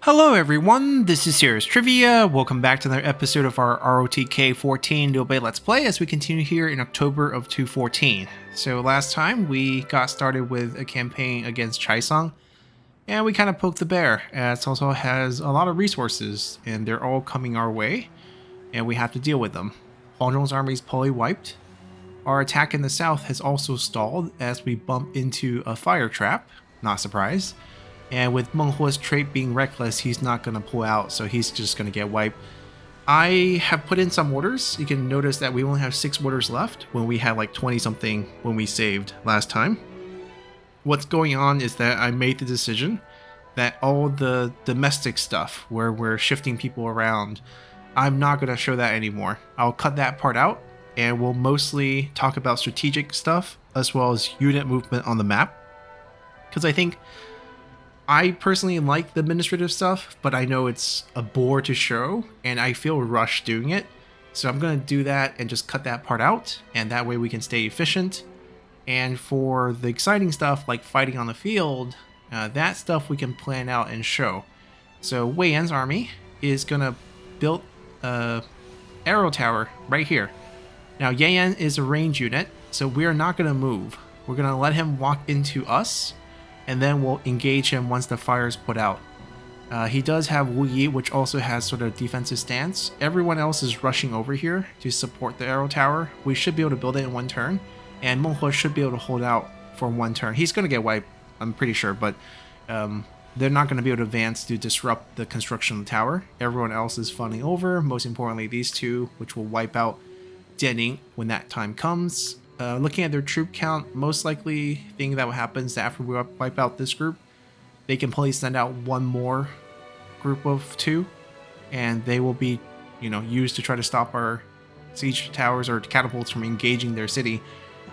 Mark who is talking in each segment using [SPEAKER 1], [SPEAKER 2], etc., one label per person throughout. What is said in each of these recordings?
[SPEAKER 1] Hello everyone, this is Serious Trivia. Welcome back to another episode of our ROTK 14 Liu Bei Let's Play as we continue here in October of 2014. So last time we got started with a campaign against Chaisang, and we kind of poked the bear, as Cao Cao has a lot of resources and they're all coming our way, and we have to deal with them. Huang Zhong's army is fully wiped. Our attack in the south has also stalled as we bump into a fire trap, not surprised. And with Meng Huo's trait being reckless, he's not going to pull out, so he's just going to get wiped. I have put in some orders. You can notice that we only have 6 orders left when we had like 20 something when we saved last time. What's going on is that I made the decision that all the domestic stuff where we're shifting people around, I'm not going to show that anymore. I'll cut that part out and we'll mostly talk about strategic stuff as well as unit movement on the map. Because I think I personally like the administrative stuff, but I know it's a bore to show, and I feel rushed doing it. So I'm going to do that and just cut that part out, and that way we can stay efficient. And for the exciting stuff, like fighting on the field, that stuff we can plan out and show. So Wei Yan's army is going to build a arrow tower right here. Now Yan is a range unit, so we're not going to move. We're going to let him walk into us, and then we'll engage him once the fire is put out. He does have Wu Yi, which also has sort of defensive stance. Everyone else is rushing over here to support the arrow tower. We should be able to build it in 1 turn, and Meng Huo should be able to hold out for 1 turn. He's going to get wiped, I'm pretty sure, but they're not going to be able to advance to disrupt the construction of the tower. Everyone else is funneling over, most importantly these 2, which will wipe out Dianing when that time comes. Looking at their troop count, most likely thing that will happen is that after we wipe out this group, they can probably send out 1 more group of 2, and they will be, used to try to stop our siege towers or catapults from engaging their city.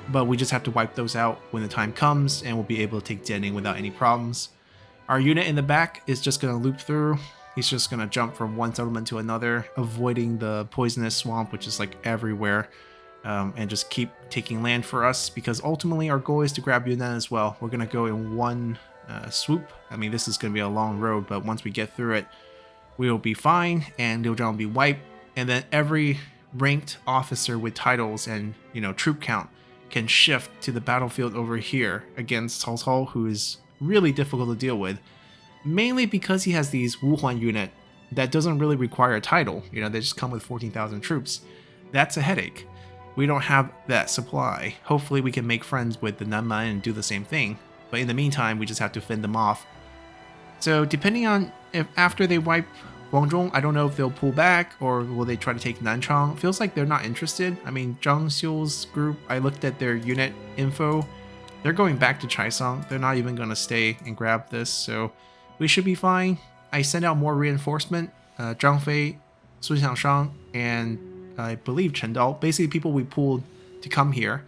[SPEAKER 1] But we just have to wipe those out when the time comes, and we'll be able to take Dianing without any problems. Our unit in the back is just going to loop through. He's just going to jump from one settlement to another, avoiding the poisonous swamp, which is like everywhere. And just keep taking land for us, because ultimately our goal is to grab Yunan as well. We're going to go in 1 swoop. I mean, this is going to be a long road, but once we get through it, we will be fine, and Liu Zhang will be wiped. And then every ranked officer with titles and, troop count can shift to the battlefield over here against Cao Cao, who is really difficult to deal with. Mainly because he has these Wuhuan unit that doesn't really require a title. They just come with 14,000 troops. That's a headache. We don't have that supply. Hopefully we can make friends with the Nanman and do the same thing, but in the meantime we just have to fend them off. So depending on if after they wipe Guangzhong, I don't know if they'll pull back or will they try to take Nanchang. Feels like they're not interested. I mean, Zhang Xiu's group, I looked at their unit info. They're going back to Chaisang. They're not even going to stay and grab this, so we should be fine. I sent out more reinforcement. Zhang Fei, Sun Xiangshang, and I believe Chen Dao, basically people we pulled to come here.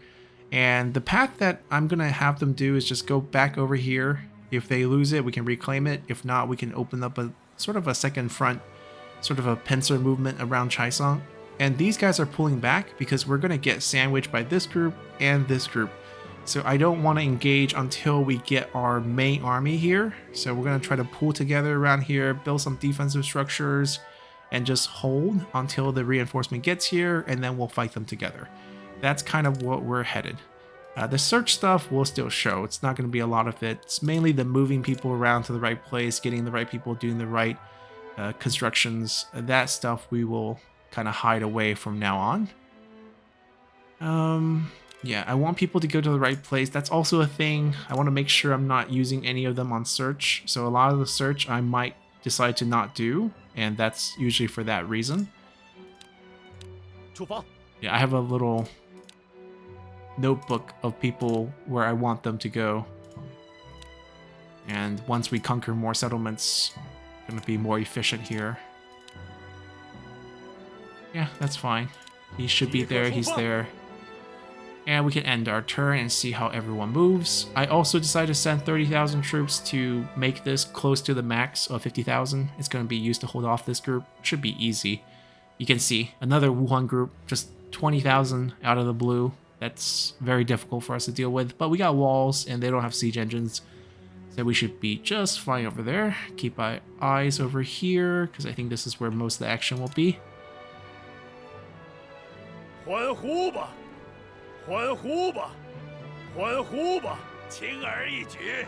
[SPEAKER 1] And the path that I'm going to have them do is just go back over here. If they lose it, we can reclaim it. If not, we can open up a sort of a second front, sort of a pincer movement around Chaisang. And these guys are pulling back because we're going to get sandwiched by this group and this group. So I don't want to engage until we get our main army here. So we're going to try to pull together around here, build some defensive structures, and just hold until the reinforcement gets here, and then we'll fight them together. That's kind of what we're headed. The search stuff will still show. It's not going to be a lot of it. It's mainly the moving people around to the right place, getting the right people, doing the right constructions. That stuff we will kind of hide away from now on. Yeah, I want people to go to the right place. That's also a thing. I want to make sure I'm not using any of them on search. So a lot of the search I might decide to not do, and that's usually for that reason. Yeah, I have a little notebook of people where I want them to go. And once we conquer more settlements, going to be more efficient here. Yeah, that's fine. He should be there, he's there. And we can end our turn and see how everyone moves. I also decided to send 30,000 troops to make this close to the max of 50,000. It's going to be used to hold off this group. Should be easy. You can see another Wuhan group, just 20,000 out of the blue. That's very difficult for us to deal with. But we got walls and they don't have siege engines. So we should be just fine over there. Keep our eyes over here, because I think this is where most of the action will be.
[SPEAKER 2] 欢呼吧，欢呼吧，欢呼吧，轻而易举。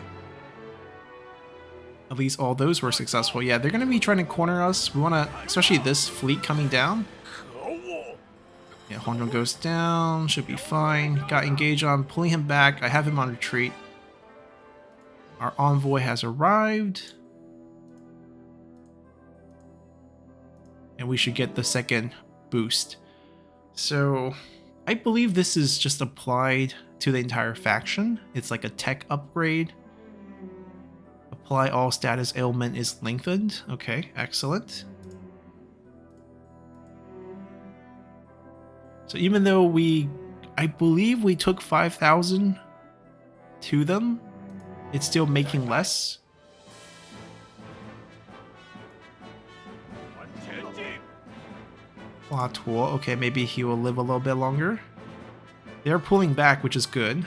[SPEAKER 1] At least all those were successful. Yeah, they're going to be trying to corner us. We want to, especially this fleet coming down. Yeah, Huangzhong goes down. Should be fine. Got engaged on, pulling him back. I have him on retreat. Our envoy has arrived. And we should get the second boost. So, I believe this is just applied to the entire faction. It's like a tech upgrade. Apply all status ailment is lengthened. Okay, excellent. So even though I believe we took 5,000 to them, it's still making less. Okay, maybe he will live a little bit longer. They're pulling back, which is good.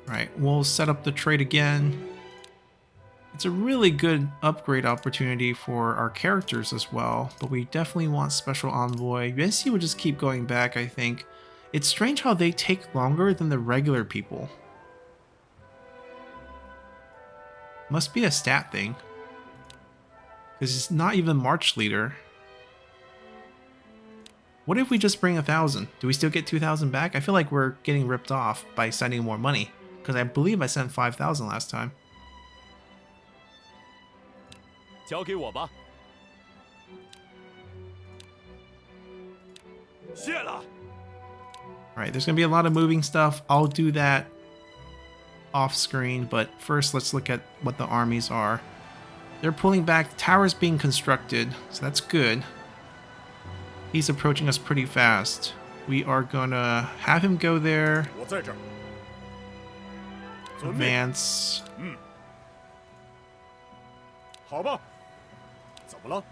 [SPEAKER 1] Right, we'll set up the trade again. It's a really good upgrade opportunity for our characters as well, but we definitely want Special Envoy. Yuan will just keep going back, I think. It's strange how they take longer than the regular people. Must be a stat thing. Because it's not even March Leader. What if we just bring 1,000? Do we still get 2,000 back? I feel like we're getting ripped off by sending more money. Because I believe I sent 5,000 last time. Alright, there's going to be a lot of moving stuff. I'll do that off screen, but first let's look at what the armies are. They're pulling back. The tower's being constructed, so that's good. He's approaching us pretty fast. We are going to have him go there. Advance.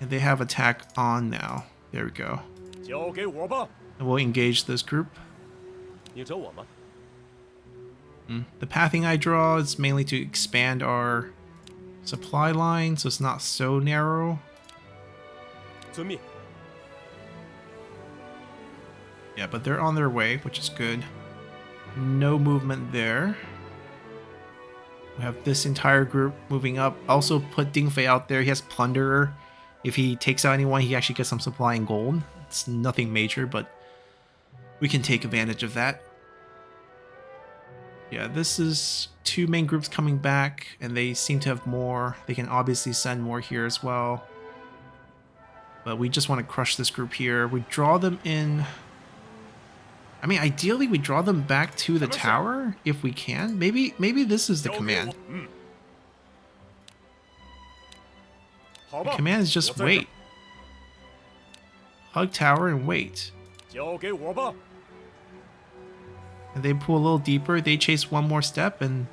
[SPEAKER 1] And they have attack on now. There we go. And we'll engage this group. The pathing I draw is mainly to expand our supply line, so it's not so narrow. Yeah, but they're on their way, which is good. No movement there. We have this entire group moving up. Also put Ding Fei out there. He has Plunderer. If he takes out anyone, he actually gets some supply in gold. It's nothing major, but we can take advantage of that. Yeah, this is two main groups coming back, and they seem to have more. They can obviously send more here as well. But we just want to crush this group here. We draw them in. I mean, ideally, we draw them back to the tower if we can. Maybe this is the command. The command is just wait. Hug tower and wait. And they pull a little deeper. They chase one more step, and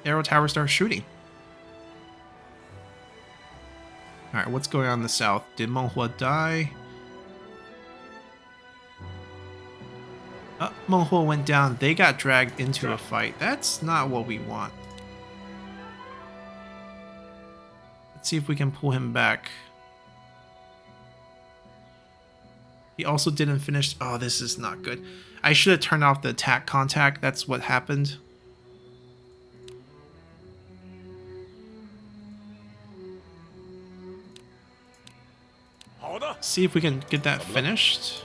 [SPEAKER 1] Arrow Tower starts shooting. All right, what's going on in the south? Did Menghua die? Menghua went down. They got dragged into a fight. That's not what we want. Let's see if we can pull him back. He also didn't finish. Oh, this is not good. I should have turned off the attack contact. That's what happened. See if we can get that finished.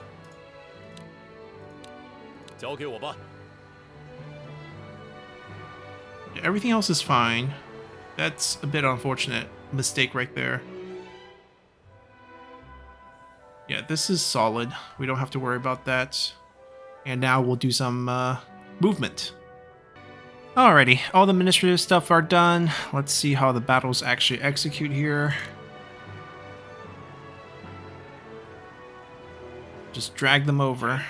[SPEAKER 1] Everything else is fine. That's a bit unfortunate. Mistake right there. Yeah, this is solid. We don't have to worry about that. And now we'll do some movement. Alrighty, all the administrative stuff are done. Let's see how the battles actually execute here. Just drag them over.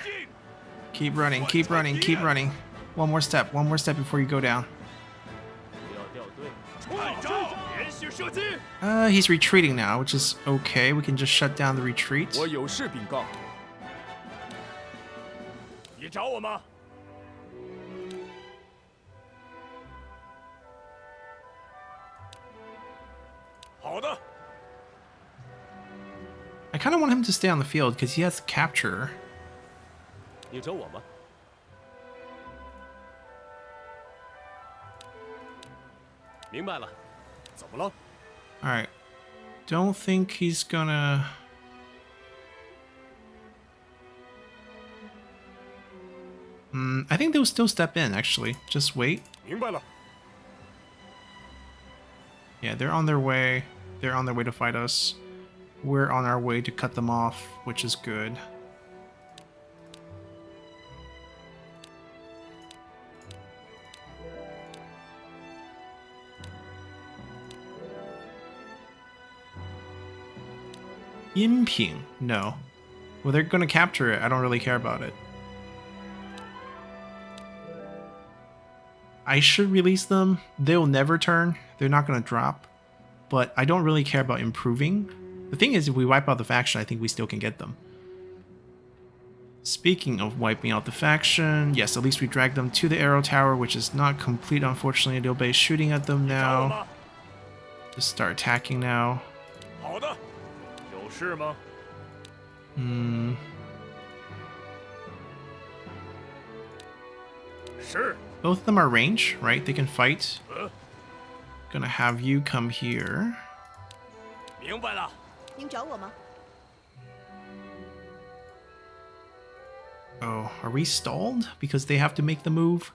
[SPEAKER 1] Keep running, keep running, keep running. One more step before you go down. He's retreating now, which is okay. We can just shut down the retreat.
[SPEAKER 2] 的，
[SPEAKER 1] I kind of want him to stay on the field because he has capture.
[SPEAKER 2] 你找我吗？明白了，怎么了？
[SPEAKER 1] Alright. Don't think he's gonna... I think they'll still step in, actually. Just wait.
[SPEAKER 2] 明白了，
[SPEAKER 1] Yeah, they're on their way. They're on their way to fight us. We're on our way to cut them off, which is good. Yinping? No. Well, they're gonna capture it. I don't really care about it. I should release them. They'll never turn. They're not gonna drop. But I don't really care about improving. The thing is, if we wipe out the faction, I think we still can get them. Speaking of wiping out the faction, yes, at least we dragged them to the arrow tower, which is not complete, unfortunately. Liu Bei is shooting at them
[SPEAKER 2] 找我
[SPEAKER 1] now.
[SPEAKER 2] 吗？
[SPEAKER 1] Just start attacking now.
[SPEAKER 2] 好的，有事吗？ 是，
[SPEAKER 1] Both of them are range, right? They can fight.
[SPEAKER 2] 嗯，
[SPEAKER 1] Gonna have you come here.
[SPEAKER 2] 明白了。
[SPEAKER 3] 您找我吗？
[SPEAKER 1] Oh, are we stalled? Because they have to make the move?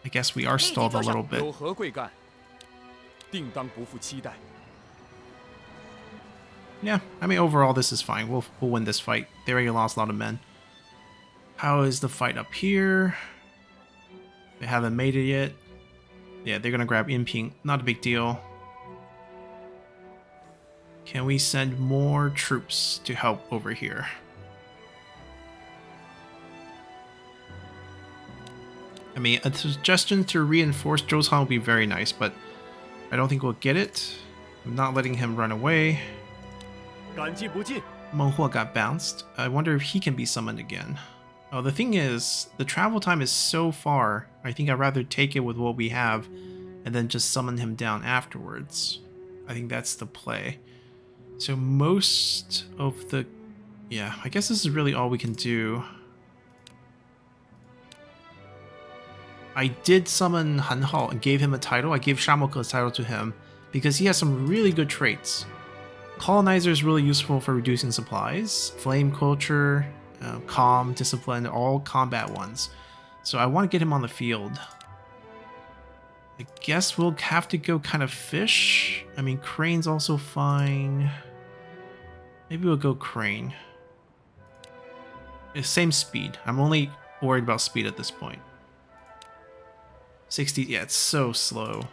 [SPEAKER 1] I guess we are stalled a little bit.
[SPEAKER 4] 有何贵干，定当不负期待。
[SPEAKER 1] Yeah, I mean, overall, this is fine. We'll win this fight. They already lost a lot of men. How is the fight up here? They haven't made it yet. Yeah, they're gonna grab Yinping. Not a big deal. Can we send more troops to help over here? I mean, a suggestion to reinforce Chaisang would be very nice, but I don't think we'll get it. I'm not letting him run away.
[SPEAKER 2] 赶进不进，
[SPEAKER 1] Menghua got bounced. I wonder if he can be summoned again. Oh, the thing is, the travel time is so far. I think I'd rather take it with what we have and then just summon him down afterwards. I think that's the play. So most of the... Yeah, I guess this is really all we can do. I did summon Han Hao and gave him a title. I gave Shamoke a title to him because he has some really good traits. Colonizer is really useful for reducing supplies. Flame culture, calm, discipline, all combat ones. So I want to get him on the field. I guess we'll have to go kind of fish. I mean, crane's also fine. Maybe we'll go crane. It's same speed. I'm only worried about speed at this point. 60, yeah, it's so slow.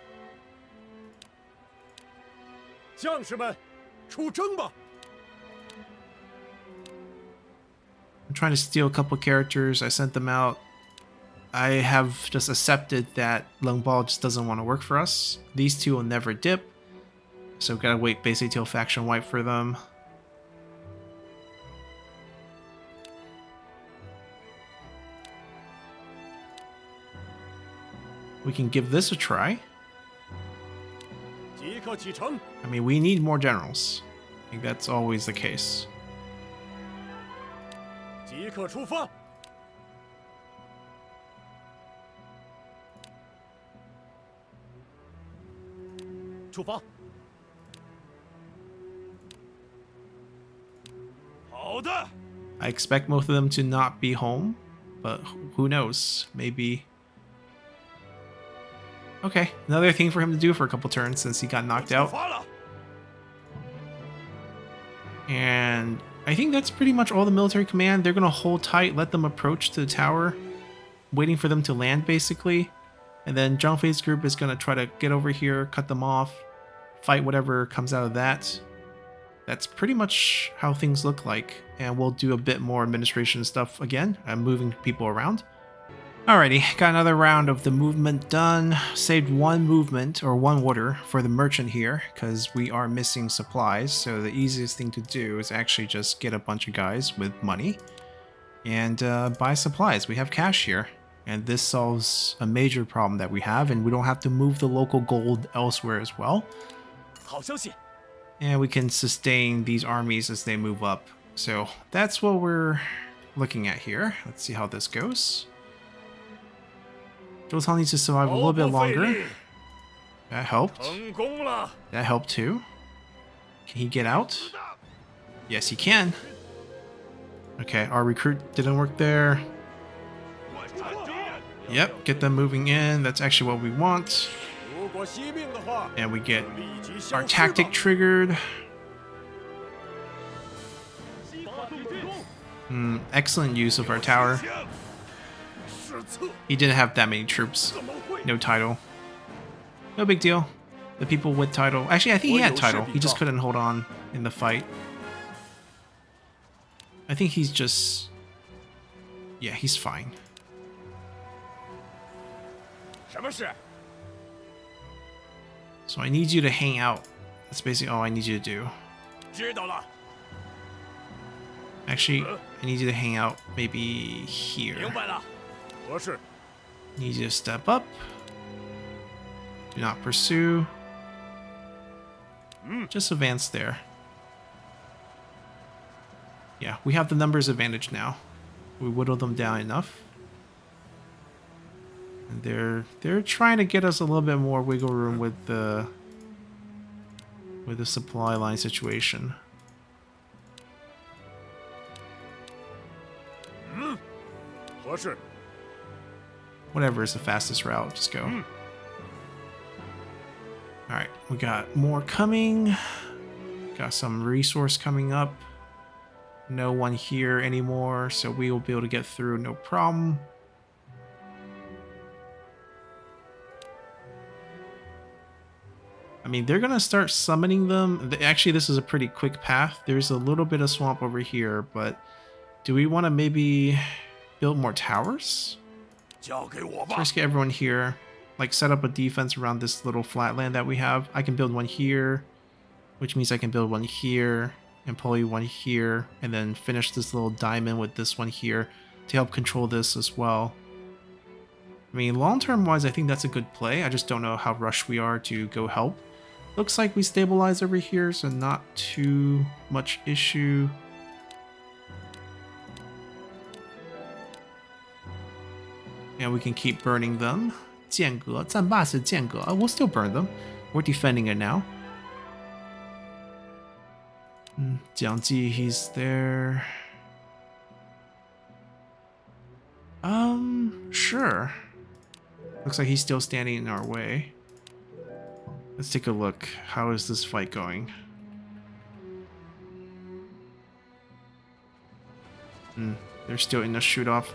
[SPEAKER 2] 将士们，出征吧！
[SPEAKER 1] I'm trying to steal a couple characters. I sent them out. I have just accepted that Leng Bao just doesn't want to work for us. These two will never dip. So gotta wait basically till faction wipe for them. We can give this a try.
[SPEAKER 2] 即刻启程，
[SPEAKER 1] I mean, we need more generals. I think that's always the case.
[SPEAKER 2] 即刻出发。 出发。好的，
[SPEAKER 1] I expect most of them to not be home, but who knows? Maybe. Okay, another thing for him to do for a couple turns since he got knocked
[SPEAKER 2] 出
[SPEAKER 1] out.
[SPEAKER 2] 发了。
[SPEAKER 1] And I think that's pretty much all the military command. They're going to hold tight, let them approach to the tower, waiting for them to land basically. And then Zhang Fei's group is going to try to get over here, cut them off, fight whatever comes out of that. That's pretty much how things look like. And we'll do a bit more administration stuff again. I'm moving people around. Alrighty, got another round of the movement done. Saved one movement, or one order, for the merchant here, because we are missing supplies. So the easiest thing to do is actually just get a bunch of guys with money and buy supplies. We have cash here. And this solves a major problem that we have, and we don't have to move the local gold elsewhere as well.
[SPEAKER 2] 好消息，
[SPEAKER 1] And we can sustain these armies as they move up. So that's what we're looking at here. Let's see how this goes. Zhou needs to survive a little bit
[SPEAKER 2] 毫不费
[SPEAKER 1] longer.
[SPEAKER 2] 力，
[SPEAKER 1] That helped.
[SPEAKER 2] 成功了。
[SPEAKER 1] That helped too. Can he get out? Yes, he can. Okay, our recruit didn't work there. Yep, get them moving in. That's actually what we want.
[SPEAKER 2] 如果惜命的话，
[SPEAKER 1] And we get
[SPEAKER 2] 立即消
[SPEAKER 1] our
[SPEAKER 2] 失
[SPEAKER 1] tactic
[SPEAKER 2] 吧。
[SPEAKER 1] triggered.
[SPEAKER 2] 发动进攻，
[SPEAKER 1] Excellent use of our tower.
[SPEAKER 2] 枪，失策，
[SPEAKER 1] He didn't have that many troops.
[SPEAKER 2] 怎么会？
[SPEAKER 1] No title. No big deal. The people with title. Actually, I think he had title. He just couldn't hold on in the fight. I think he's just... Yeah, he's fine.
[SPEAKER 2] 什么事？
[SPEAKER 1] So I need you to hang out. That's basically all I need you to do.
[SPEAKER 2] 知道了，
[SPEAKER 1] Actually, I need you to hang out maybe
[SPEAKER 2] 明
[SPEAKER 1] here.
[SPEAKER 2] 白了。合适，
[SPEAKER 1] Need you to step up. Do not pursue. Just advance there. Yeah, we have the numbers advantage now. We whittled them down enough. And they're trying to get us a little bit more wiggle room with the supply line situation.
[SPEAKER 2] 合适，
[SPEAKER 1] Whatever is the fastest route, just go. Alright, we got more coming. Got some resource coming up. No one here anymore, so we will be able to get through no problem. I mean, they're gonna start summoning them. Actually, this is a pretty quick path. There's a little bit of swamp over here, but do we want to maybe build more towers?
[SPEAKER 2] 交给我吧。
[SPEAKER 1] First, get everyone here. Like, set up a defense around this little flatland that we have. I can build one here, which means I can build one here, and probably one here, and then finish this little diamond with this one here to help control this as well. I mean, long-term wise, I think that's a good play. I just don't know how rushed we are to go help. Looks like we stabilize over here, so not too much issue. And we can keep burning them. 间隔，战霸是间隔. We'll still burn them. We're defending it now. Jiangji, he's there. Sure. Looks like he's still standing in our way. Let's take a look. How is this fight going? They're still in the shoot-off.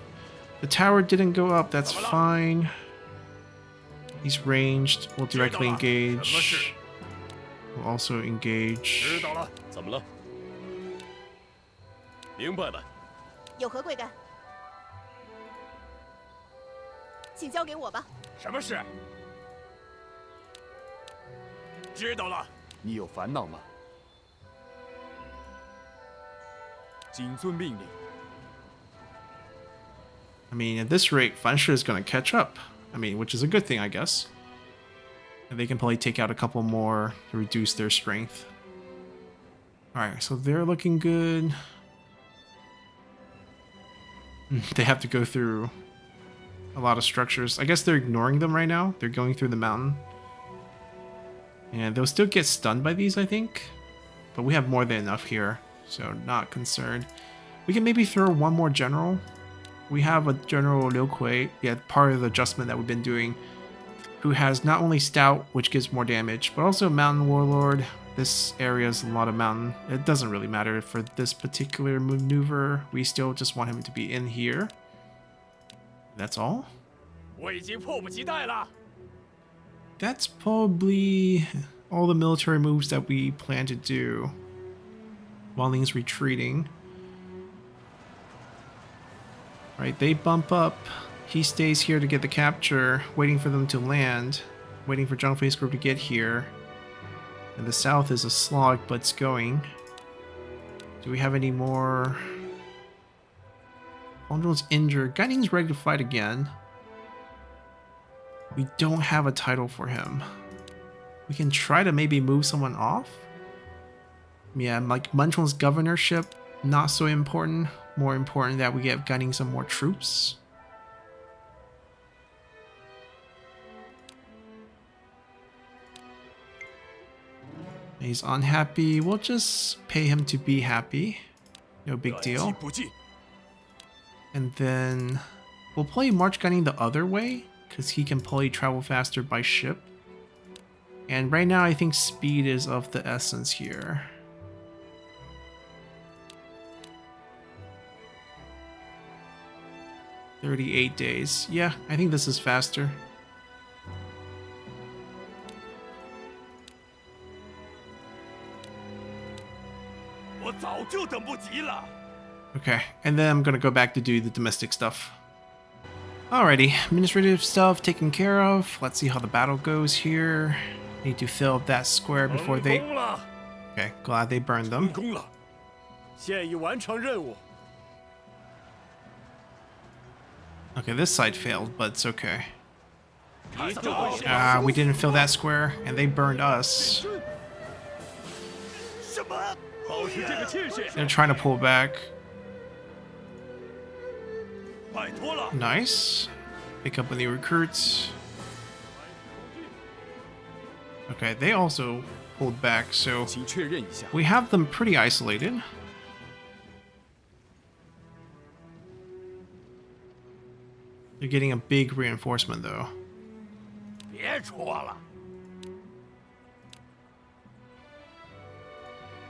[SPEAKER 1] The tower didn't go up. That's fine. He's ranged. We'll directly engage. We'll also
[SPEAKER 2] 知
[SPEAKER 1] engage.
[SPEAKER 2] 道了，怎么了？明白了，
[SPEAKER 3] 有何贵干？请交给我吧。
[SPEAKER 2] 什么事？知道了，
[SPEAKER 4] 你有烦恼吗？谨遵命令。
[SPEAKER 1] I mean, at this rate, Fansha is going to catch up. I mean, which is a good thing, I guess. And they can probably take out a couple more to reduce their strength. Alright, so they're looking good. They have to go through a lot of structures. I guess they're ignoring them right now. They're going through the mountain. And they'll still get stunned by these, I think. But we have more than enough here, so not concerned. We can maybe throw one more general. We have a General Liu Bei, yeah, part of the adjustment that we've been doing, who has not only Stout, which gives more damage, but also Mountain Warlord. This area is a lot of mountain. It doesn't really matter for this particular maneuver. We still just want him to be in here. That's all.
[SPEAKER 2] 我已经迫不及待了。
[SPEAKER 1] That's probably all the military moves that we plan to do. Wang Ling's retreating. Right, they bump up. He stays here to get the capture, waiting for them to land, waiting for Zhang Fei's group to get here. And the south is a slog, but it's going. Do we have any more? Huang Zhong's injured. Guy Ning's ready to fight again. We don't have a title for him. We can try to maybe move someone off. Yeah, like Munchon's governorship, not so important. More important that we get gunning some more troops. He's unhappy. We'll just pay him to be happy. No big deal. And then we'll play March Gunning the other way, because he can probably travel faster by ship. And right now I think speed is of the essence here. "38 days. Yeah, I think this is faster. Okay, and then I'm gonna go back to do the domestic stuff. Alrighty, administrative stuff taken care of. Let's see how the battle goes here. Need to fill up that square before they... Okay, glad they burned them. Okay, this side failed, but it's okay. We didn't fill that square, and they burned us. They're trying to pull back. Nice. Pick up any recruits. Okay, they also pulled back, so we have them pretty isolated. They're getting a big reinforcement, though.
[SPEAKER 2] 别戳了。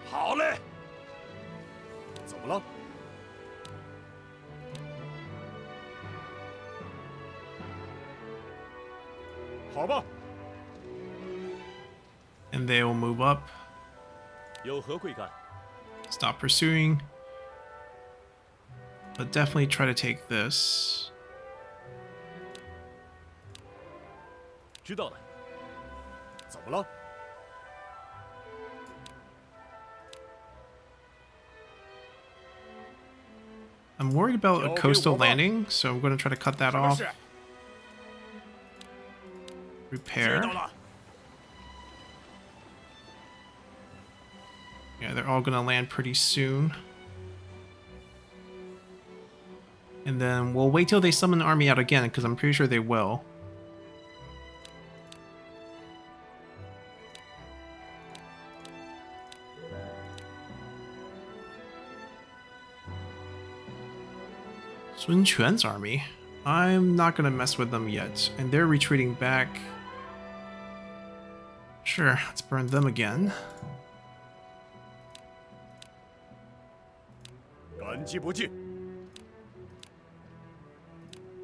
[SPEAKER 2] 好嘞。
[SPEAKER 4] 怎么了？好吧。
[SPEAKER 1] And they will move up.
[SPEAKER 4] 有何贵干？
[SPEAKER 1] Stop pursuing. But definitely try to take this.
[SPEAKER 4] 知道了。怎么了？
[SPEAKER 1] I'm worried about a coastal landing, so I'm going to try to cut that off. Repair. Yeah, they're all going to land pretty soon. And then we'll wait till they summon the army out again, because I'm pretty sure they will. Sun Quan's army. I'm not gonna mess with them yet. And they're retreating back. Sure, let's burn them again.
[SPEAKER 4] 感激不尽。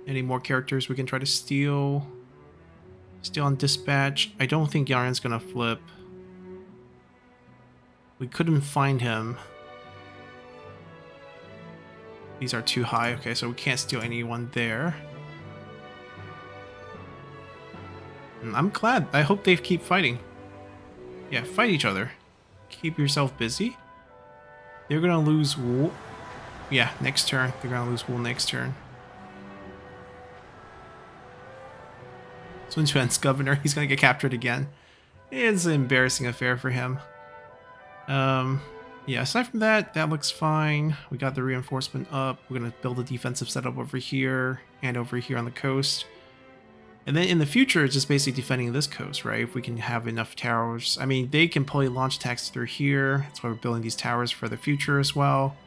[SPEAKER 1] Any more characters we can try to steal? Steal on dispatch. I don't think Yaren's gonna flip. We couldn't find him. These are too high. Okay, so we can't steal anyone there. And I'm glad. I hope they keep fighting. Yeah, fight each other. Keep yourself busy. They're gonna lose wool. Yeah, next turn. They're gonna lose wool next turn. Sun Quan's governor, he's gonna get captured again. It's an embarrassing affair for him. Yeah, aside from that, that looks fine. We got the reinforcement up. We're gonna build a defensive setup over here and over here on the coast. And then in the future, it's just basically defending this coast, right? If we can have enough towers. I mean, they can probably launch attacks through here. That's why we're building these towers for the future as well.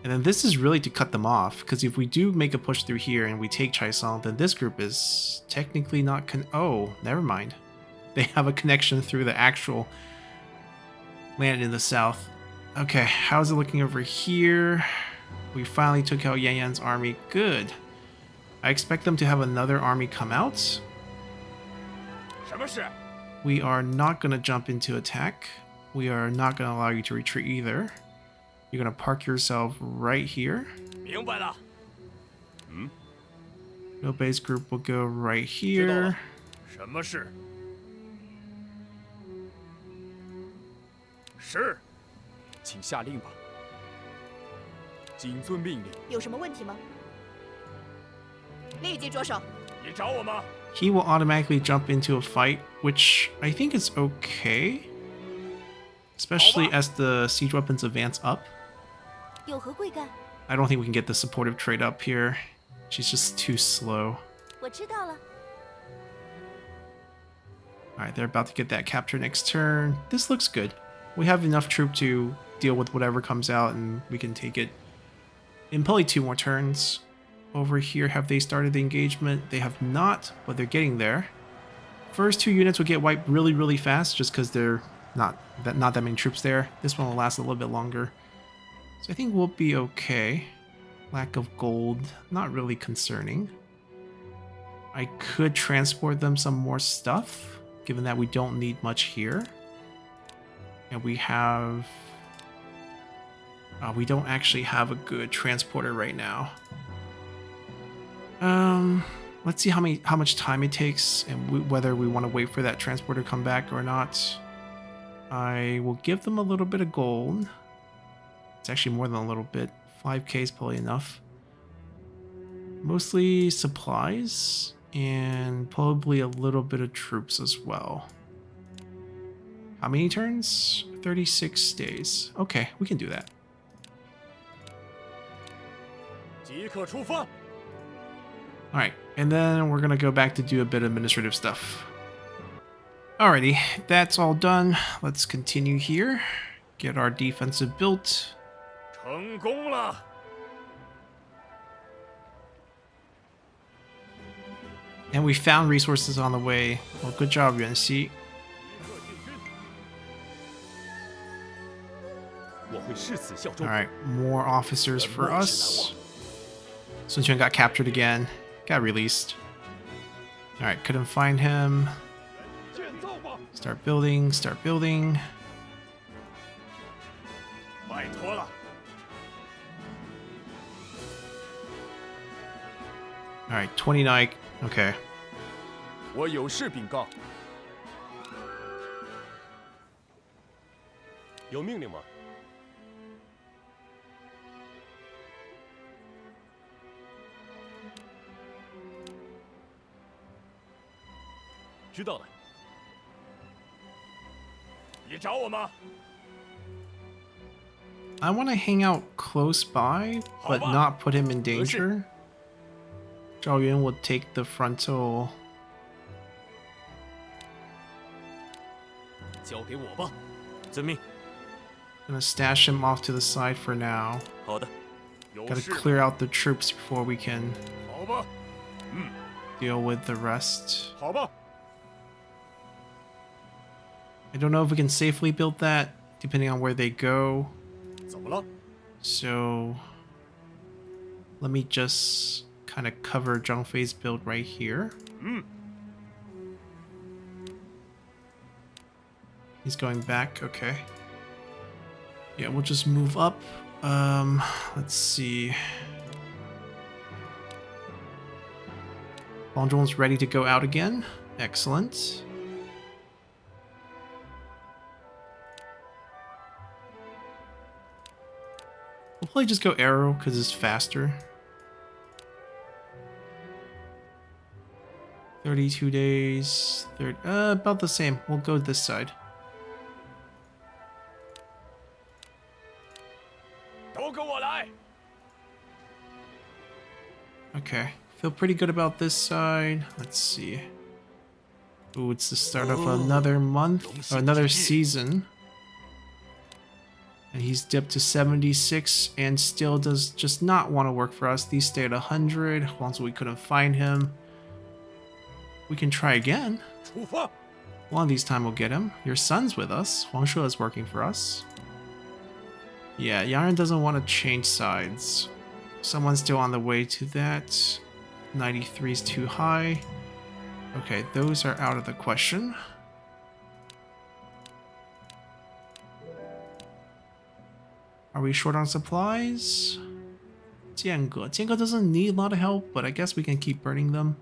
[SPEAKER 1] And then this is really to cut them off, because if we do make a push through here and we take Chaisang, then this group is technically not oh, never mind. They have a connection through the actual land in the south. Okay, how's it looking over here? We finally took out Yan Yan's army. Good. I expect them to have another army come out.
[SPEAKER 2] 什么事？
[SPEAKER 1] We are not going to jump into attack. We are not going to allow you to retreat either. You're going to park yourself right here.
[SPEAKER 2] 明白了。
[SPEAKER 1] Liu Bei's group will go right here.
[SPEAKER 2] 什么事？是。
[SPEAKER 4] 请下令吧。谨遵命令。
[SPEAKER 3] 有什么问题吗？立即着手。
[SPEAKER 2] 你找我吗？
[SPEAKER 1] he will automatically jump into a fight, which I think is okay. Especially as the siege weapons advance up.
[SPEAKER 3] 有何贵干？
[SPEAKER 1] I don't think we can get the supportive trade up here. She's just too slow.
[SPEAKER 3] 我知道了。
[SPEAKER 1] Alright, they're about to get that capture next turn. This looks good. We have enough troop to deal with whatever comes out and we can take it in probably 2 more turns. Over here, have they started the engagement? They have not, but they're getting there. First 2 units will get wiped really, really fast just because they're not that many troops there. This one will last a little bit longer. So I think we'll be okay. Lack of gold, not really concerning. I could transport them some more stuff, given that we don't need much here. And we have... we don't actually have a good transporter right now. Let's see how much time it takes and whether we want to wait for that transporter to come back or not. I will give them a little bit of gold. It's actually more than a little bit. 5k is probably enough. Mostly supplies and probably a little bit of troops as well. How many turns? 36 days. Okay, we can do that.
[SPEAKER 2] 即刻出发！
[SPEAKER 1] Alright, and then we're gonna go back to do a bit of administrative stuff. Alrighty, that's all done. Let's continue here. Get our defensive built.
[SPEAKER 2] 成功了！
[SPEAKER 1] And we found resources on the way. Well, good job, Yuan-Xi.
[SPEAKER 4] 我会誓死效忠。
[SPEAKER 1] Alright, more officers for us. Sun Quan got captured again. Got released. Alright, couldn't find him. Start building, start building.
[SPEAKER 2] 拜托了！
[SPEAKER 1] Alright, 29. Okay.
[SPEAKER 4] 我有事禀告。有命令吗？知道了。
[SPEAKER 2] 你找我吗？
[SPEAKER 1] I want to hang out close by, but not put him in danger. Zhao Yun will take the frontal.
[SPEAKER 4] 交给我吧。遵命。
[SPEAKER 1] Gonna stash him off to the side for now.
[SPEAKER 4] 好的。
[SPEAKER 2] 有
[SPEAKER 1] Gotta
[SPEAKER 2] 事。
[SPEAKER 1] clear out the troops before we can
[SPEAKER 2] 好吧，
[SPEAKER 1] deal with the rest.
[SPEAKER 2] 好吧。
[SPEAKER 1] I don't know if we can safely build that, depending on where they go.
[SPEAKER 2] 怎么了？
[SPEAKER 1] So let me just kind of cover Zhang Fei's build right here. He's going back, okay. Yeah, we'll just move up. Let's see. Wang Zhong's ready to go out again. Excellent. We'll probably just go arrow because it's faster. 32 days. About the same. We'll go this side.
[SPEAKER 2] 都跟我来！
[SPEAKER 1] Okay. Feel pretty good about this side. Let's see. Ooh, it's the start of another month, or another season. And he's dipped to 76 and still does just not want to work for us. These stay at 100. Once we couldn't find him. We can try again.
[SPEAKER 2] 出发！
[SPEAKER 1] One of these time we'll get him. Your son's with us. Huang Shu is working for us. Yeah, Yaran doesn't want to change sides. Someone's still on the way to that. 93 is too high. Okay, those are out of the question. Are we short on supplies? Jiange. Jiange doesn't need a lot of help, but I guess we can keep burning them.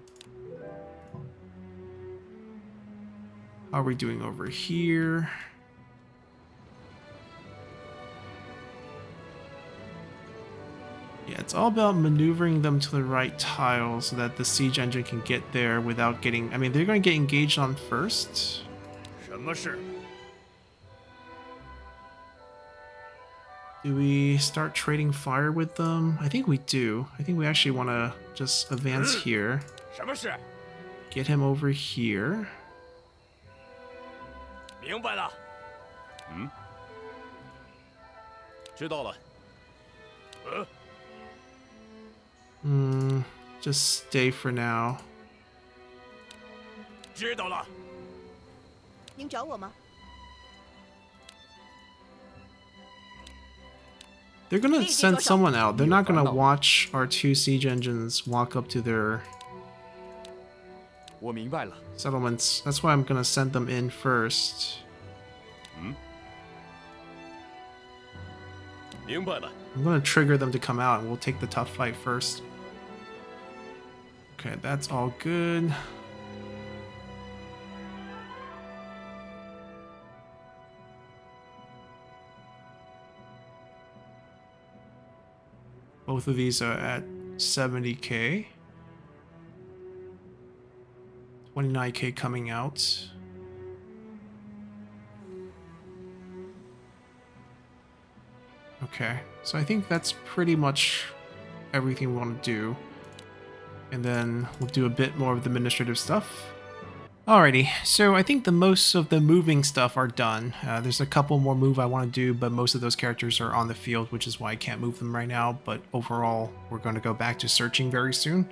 [SPEAKER 1] How are we doing over here? Yeah, it's all about maneuvering them to the right tile so that the siege engine can get there without getting... I mean, they're going to get engaged on first.
[SPEAKER 2] 什么事？
[SPEAKER 1] Do we start trading fire with them? I think we do. I think we actually want to just advance here.
[SPEAKER 2] 什么事？
[SPEAKER 1] Get him over here.
[SPEAKER 2] 明白了。
[SPEAKER 4] 知道了。
[SPEAKER 1] Just stay for now.
[SPEAKER 2] 知道了。
[SPEAKER 3] 您找我吗？
[SPEAKER 1] They're gonna send someone out. They're not gonna watch our 2 siege engines walk up to their
[SPEAKER 4] 我明白了。
[SPEAKER 1] settlements. That's why I'm gonna send them in first.
[SPEAKER 4] 明白了。
[SPEAKER 1] I'm gonna trigger them to come out and we'll take the tough fight first. Okay, that's all good. Both of these are at 70k. 29k coming out. Okay, so I think that's pretty much everything we want to do. And then we'll do a bit more of the administrative stuff. Alrighty, so I think the most of the moving stuff are done. There's a couple more move I want to do, but most of those characters are on the field, which is why I can't move them right now. But overall, we're going to go back to searching very soon.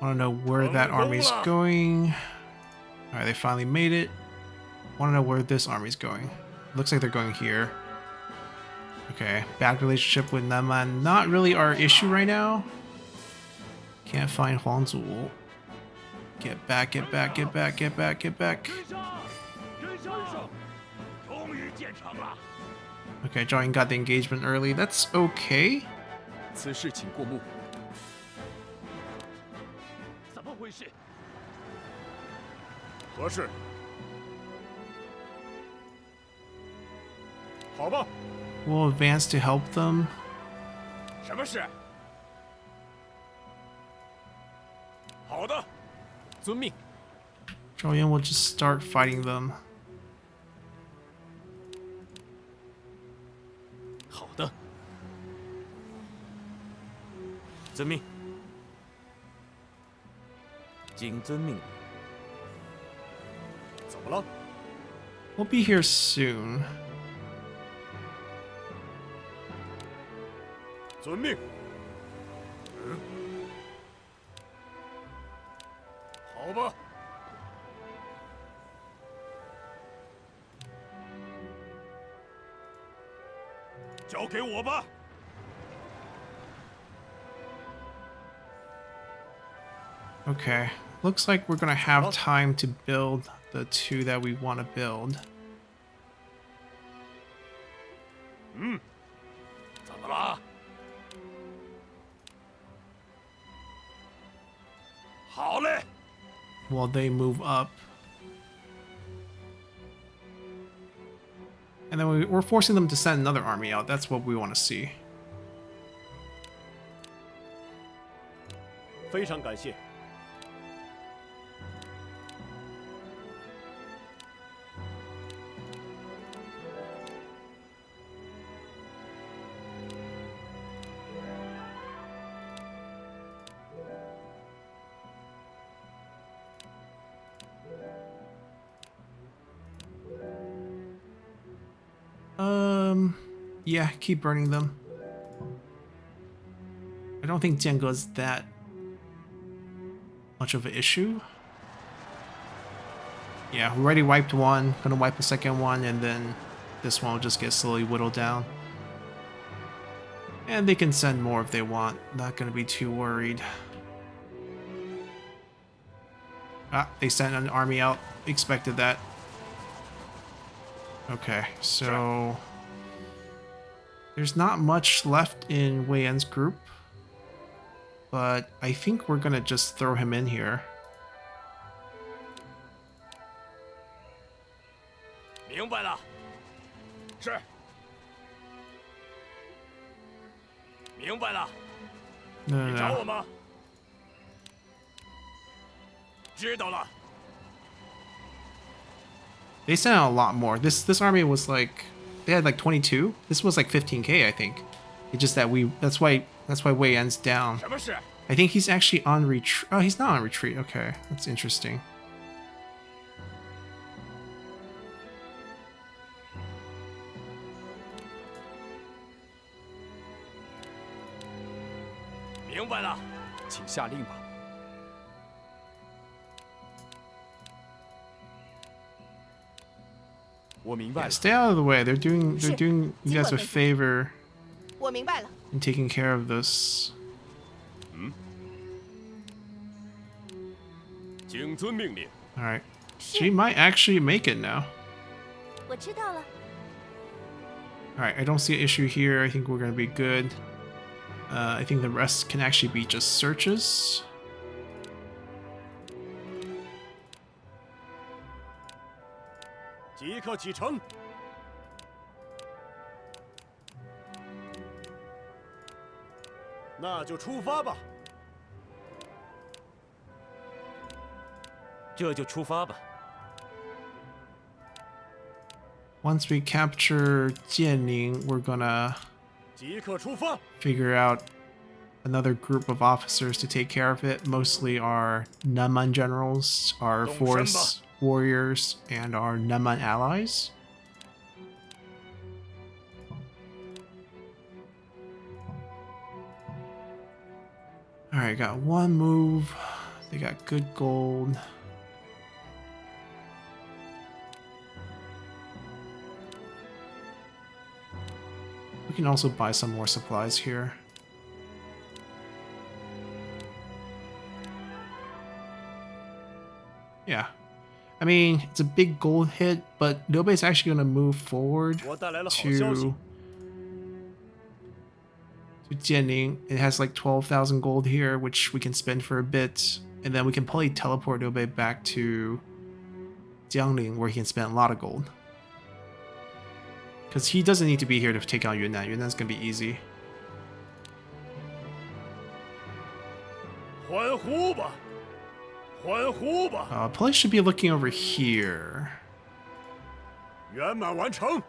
[SPEAKER 1] I want to know where that army's going. Alright, they finally made it. I want to know where this army's going. Looks like they're going here. Okay, bad relationship with Naman. Not really our issue right now. Can't find Huang Zuo. Get back, get back, get back, get back, get back.
[SPEAKER 2] 终于建成了。
[SPEAKER 1] Okay, Zhao got the engagement early. That's okay.
[SPEAKER 4] 此事请过目。
[SPEAKER 2] 怎么回事？合适。好吧。
[SPEAKER 1] We'll advance to help them.
[SPEAKER 2] 什么事？好的。
[SPEAKER 4] 遵命。
[SPEAKER 1] Zhao Yan will just start fighting them.
[SPEAKER 4] 好的。遵命。谨遵命令。
[SPEAKER 2] 怎么了？
[SPEAKER 1] We'll be here soon.
[SPEAKER 2] 遵命。好吧。交给我吧。
[SPEAKER 1] Okay, looks like we're gonna have time to build the 2 that we want to build.
[SPEAKER 2] 怎么了？好嘞。
[SPEAKER 1] While they move up. And then we're forcing them to send another army out. That's what we want to see.
[SPEAKER 2] 非常感谢。
[SPEAKER 1] Yeah, keep burning them. I don't think Jiange's that much of an issue. Yeah, we already wiped one, gonna wipe the second one, and then this one will just get slowly whittled down. And they can send more if they want, not gonna be too worried. Ah, they sent an army out, expected that. Okay, so there's not much left in Wei Yan's group, but I think we're gonna just throw him in here.
[SPEAKER 2] 明白了。是。明白了，
[SPEAKER 1] No,
[SPEAKER 2] 你
[SPEAKER 1] no,
[SPEAKER 2] 找
[SPEAKER 1] no.
[SPEAKER 2] 我吗？知道了。
[SPEAKER 1] They sent out a lot more. This army was like they had like 22. This was like 15k, I think. It's just that that's why Wei Yan's down.
[SPEAKER 2] 什么事？
[SPEAKER 1] I think he's actually on retreat. Oh, he's not on retreat. Okay, that's interesting.
[SPEAKER 2] 明白了。
[SPEAKER 4] 请下令吧。我明白
[SPEAKER 1] Yeah,
[SPEAKER 4] 了。
[SPEAKER 1] stay out of the way. They're doing you guys a favor
[SPEAKER 3] 我明白了。
[SPEAKER 1] in taking care of this.
[SPEAKER 2] 请遵命令。
[SPEAKER 1] All right, she might actually make it now.
[SPEAKER 3] 我知道了。
[SPEAKER 1] All right, I don't see an issue here. I think we're gonna be good. I think the rest can actually be just searches.
[SPEAKER 2] 即刻启程。那就出发吧。
[SPEAKER 4] 这就出发吧。
[SPEAKER 1] Once we capture Jianning, we're gonna
[SPEAKER 2] 即刻出发。
[SPEAKER 1] figure out another group of officers to take care of it. Mostly our Naman generals, our forest warriors, and our Naman allies. Alright, got one move. They got good gold. We can also buy some more supplies here. Yeah. I mean, it's a big gold hit, but Liu Bei is actually going to move forward
[SPEAKER 2] 我带来了好消息。
[SPEAKER 1] to Jianning. It has like 12,000 gold here, which we can spend for a bit. And then we can probably teleport Liu Bei back to Jiangling, where he can spend a lot of gold. Because he doesn't need to be here to take out Yunan. Yunan's going to be easy.
[SPEAKER 2] 欢呼吧，欢呼吧，
[SPEAKER 1] Probably should be looking over here.
[SPEAKER 2] 圆满完成。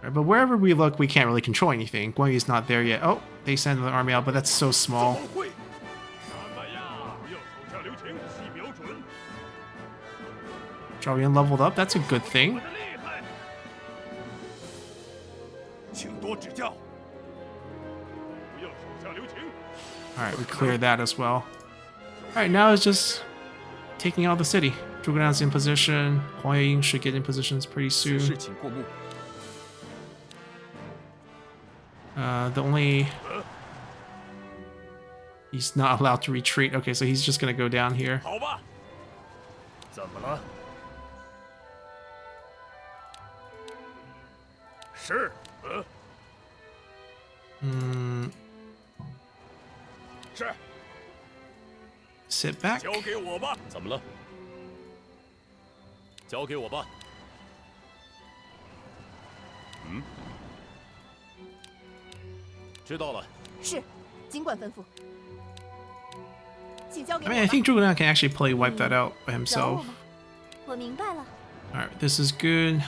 [SPEAKER 1] Right, but wherever we look, we can't really control anything. Guan Yu's not there yet. Oh, they sent the army out, but that's so small.
[SPEAKER 2] 总会。什么呀？不要手下留情，细瞄准。
[SPEAKER 1] Zhao Yun leveled up. That's a good
[SPEAKER 2] 我
[SPEAKER 1] thing.
[SPEAKER 2] 的厉害。请多指教。不要手下留情。
[SPEAKER 1] Alright, we cleared that as well. Alright, now it's just taking out the city. Zhuge in position. Huang Ying should get in positions pretty
[SPEAKER 4] 此
[SPEAKER 1] soon.
[SPEAKER 4] 事请过目。
[SPEAKER 1] The only... He's not allowed to retreat. Okay, so he's just gonna go down here.
[SPEAKER 2] 好吧。怎么了？是。是。
[SPEAKER 1] Sit back.
[SPEAKER 2] 交给我吧。怎么了？交给我吧。嗯。知道了。
[SPEAKER 3] 是，尽管吩咐。请交给
[SPEAKER 1] I
[SPEAKER 3] 我
[SPEAKER 1] mean, I
[SPEAKER 3] 吧。
[SPEAKER 1] think Zhuge can actually play wipe that out by
[SPEAKER 3] 找我
[SPEAKER 1] himself.
[SPEAKER 3] 吗？我明白了。
[SPEAKER 1] Alright, this is good.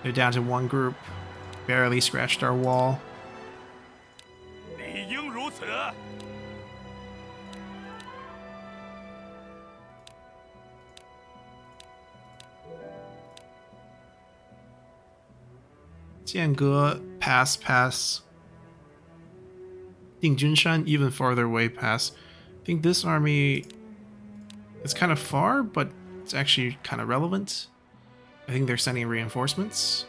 [SPEAKER 1] They're down to one group. Barely scratched our wall.
[SPEAKER 2] 理应如此。
[SPEAKER 1] Jiange, pass. Dingjunshan, even farther away, pass. I think this army is kind of far, but it's actually kind of relevant. I think they're sending reinforcements.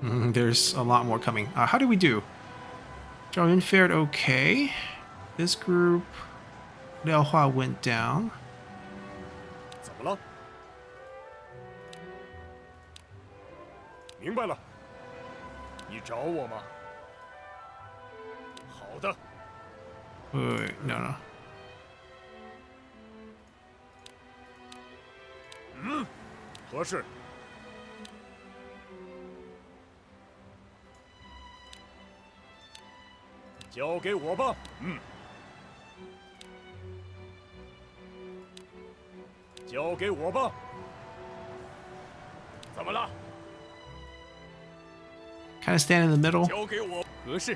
[SPEAKER 1] There's a lot more coming. How do we do? Zhao Yun fared okay. This group, Liao Hua went down.
[SPEAKER 2] 怎么了？明白了。你找我吗？好的。
[SPEAKER 1] Wait, no, no.
[SPEAKER 2] 合适。交给我吧。交给我吧。怎么了？
[SPEAKER 1] Kind of stand in the middle.
[SPEAKER 2] 交给我。
[SPEAKER 4] 合适。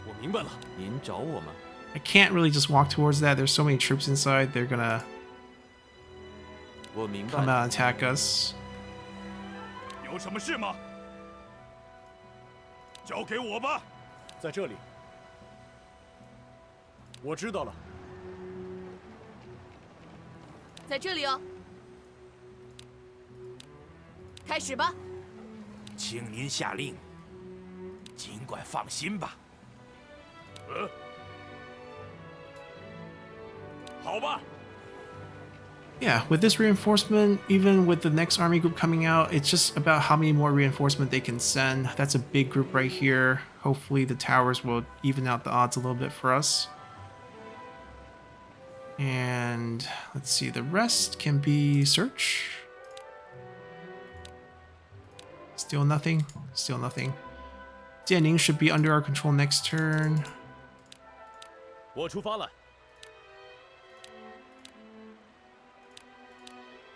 [SPEAKER 4] 我明白了，您找我吗？
[SPEAKER 1] I can't really just walk towards that. There's so many troops inside. They're gonna
[SPEAKER 4] 我明白
[SPEAKER 1] come
[SPEAKER 4] 了。
[SPEAKER 1] out and attack us.
[SPEAKER 2] 有什么事吗？交给我吧。在这里。我知道了。
[SPEAKER 3] 在这里哦。开始吧。
[SPEAKER 2] 请您下令，尽管放心吧。好吧。
[SPEAKER 1] Yeah, with this reinforcement, even with the next army group coming out, it's just about how many more reinforcement they can send. That's a big group right here. Hopefully the towers will even out the odds a little bit for us. And let's see, the rest can be search. Still nothing. Still nothing. Jianing should be under our control next turn.
[SPEAKER 4] 我出发了。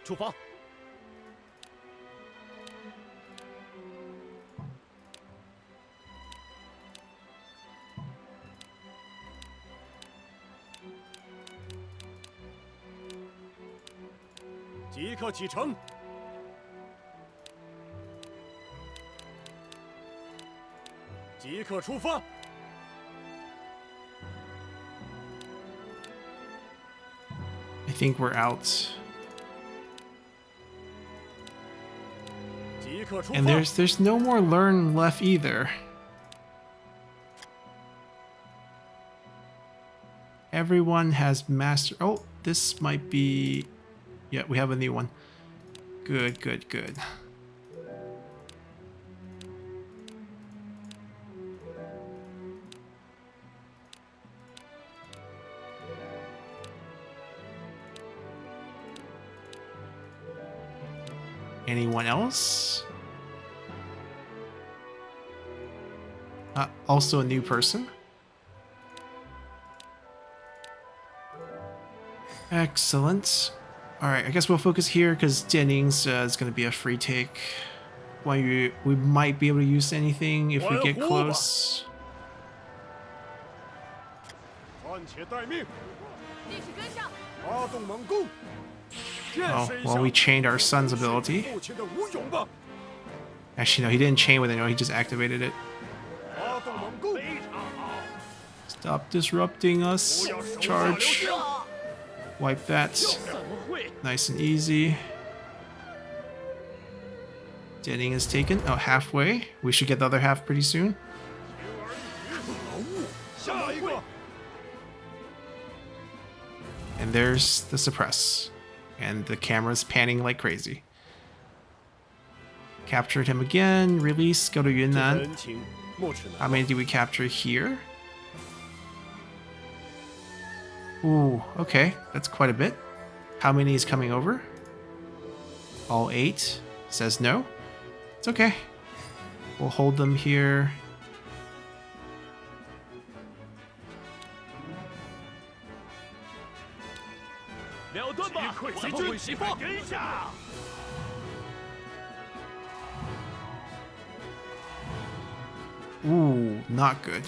[SPEAKER 4] 出发。
[SPEAKER 2] 即刻启程。即刻出发。
[SPEAKER 1] I think we're out.
[SPEAKER 2] 即刻出发。
[SPEAKER 1] And there's no more learn left either. Everyone has master. Oh, this might be. Yeah, we have a new one. Good, good, good. Anyone else? Also a new person. Excellent. Alright, I guess we'll focus here because Jianing's is going to be a free take. We might be able to use anything if we get close.
[SPEAKER 2] 暂且待命，
[SPEAKER 3] 立即跟上。
[SPEAKER 2] 发动猛攻。
[SPEAKER 1] Oh, well, we chained our son's ability.
[SPEAKER 2] 目前的武勇吧。
[SPEAKER 1] Actually, no, he didn't chain with anyone, he just activated it.
[SPEAKER 2] 发动猛攻。非常好。
[SPEAKER 1] Stop disrupting us. Charge. Wipe that.
[SPEAKER 2] 怎么会？
[SPEAKER 1] Nice and easy. Jianing is taken. Oh, halfway. We should get the other half pretty soon.
[SPEAKER 2] 可恶！下一个。
[SPEAKER 1] And there's the suppress. And the camera's panning like crazy. Captured him again. Release. Go to
[SPEAKER 2] 这
[SPEAKER 1] Yunan.
[SPEAKER 2] 恩情莫齿
[SPEAKER 1] How
[SPEAKER 2] 难
[SPEAKER 1] many did we capture here? Ooh, okay. That's quite a bit. How many is coming over? All 8. Says no. It's okay. We'll hold them here. Ooh, not good.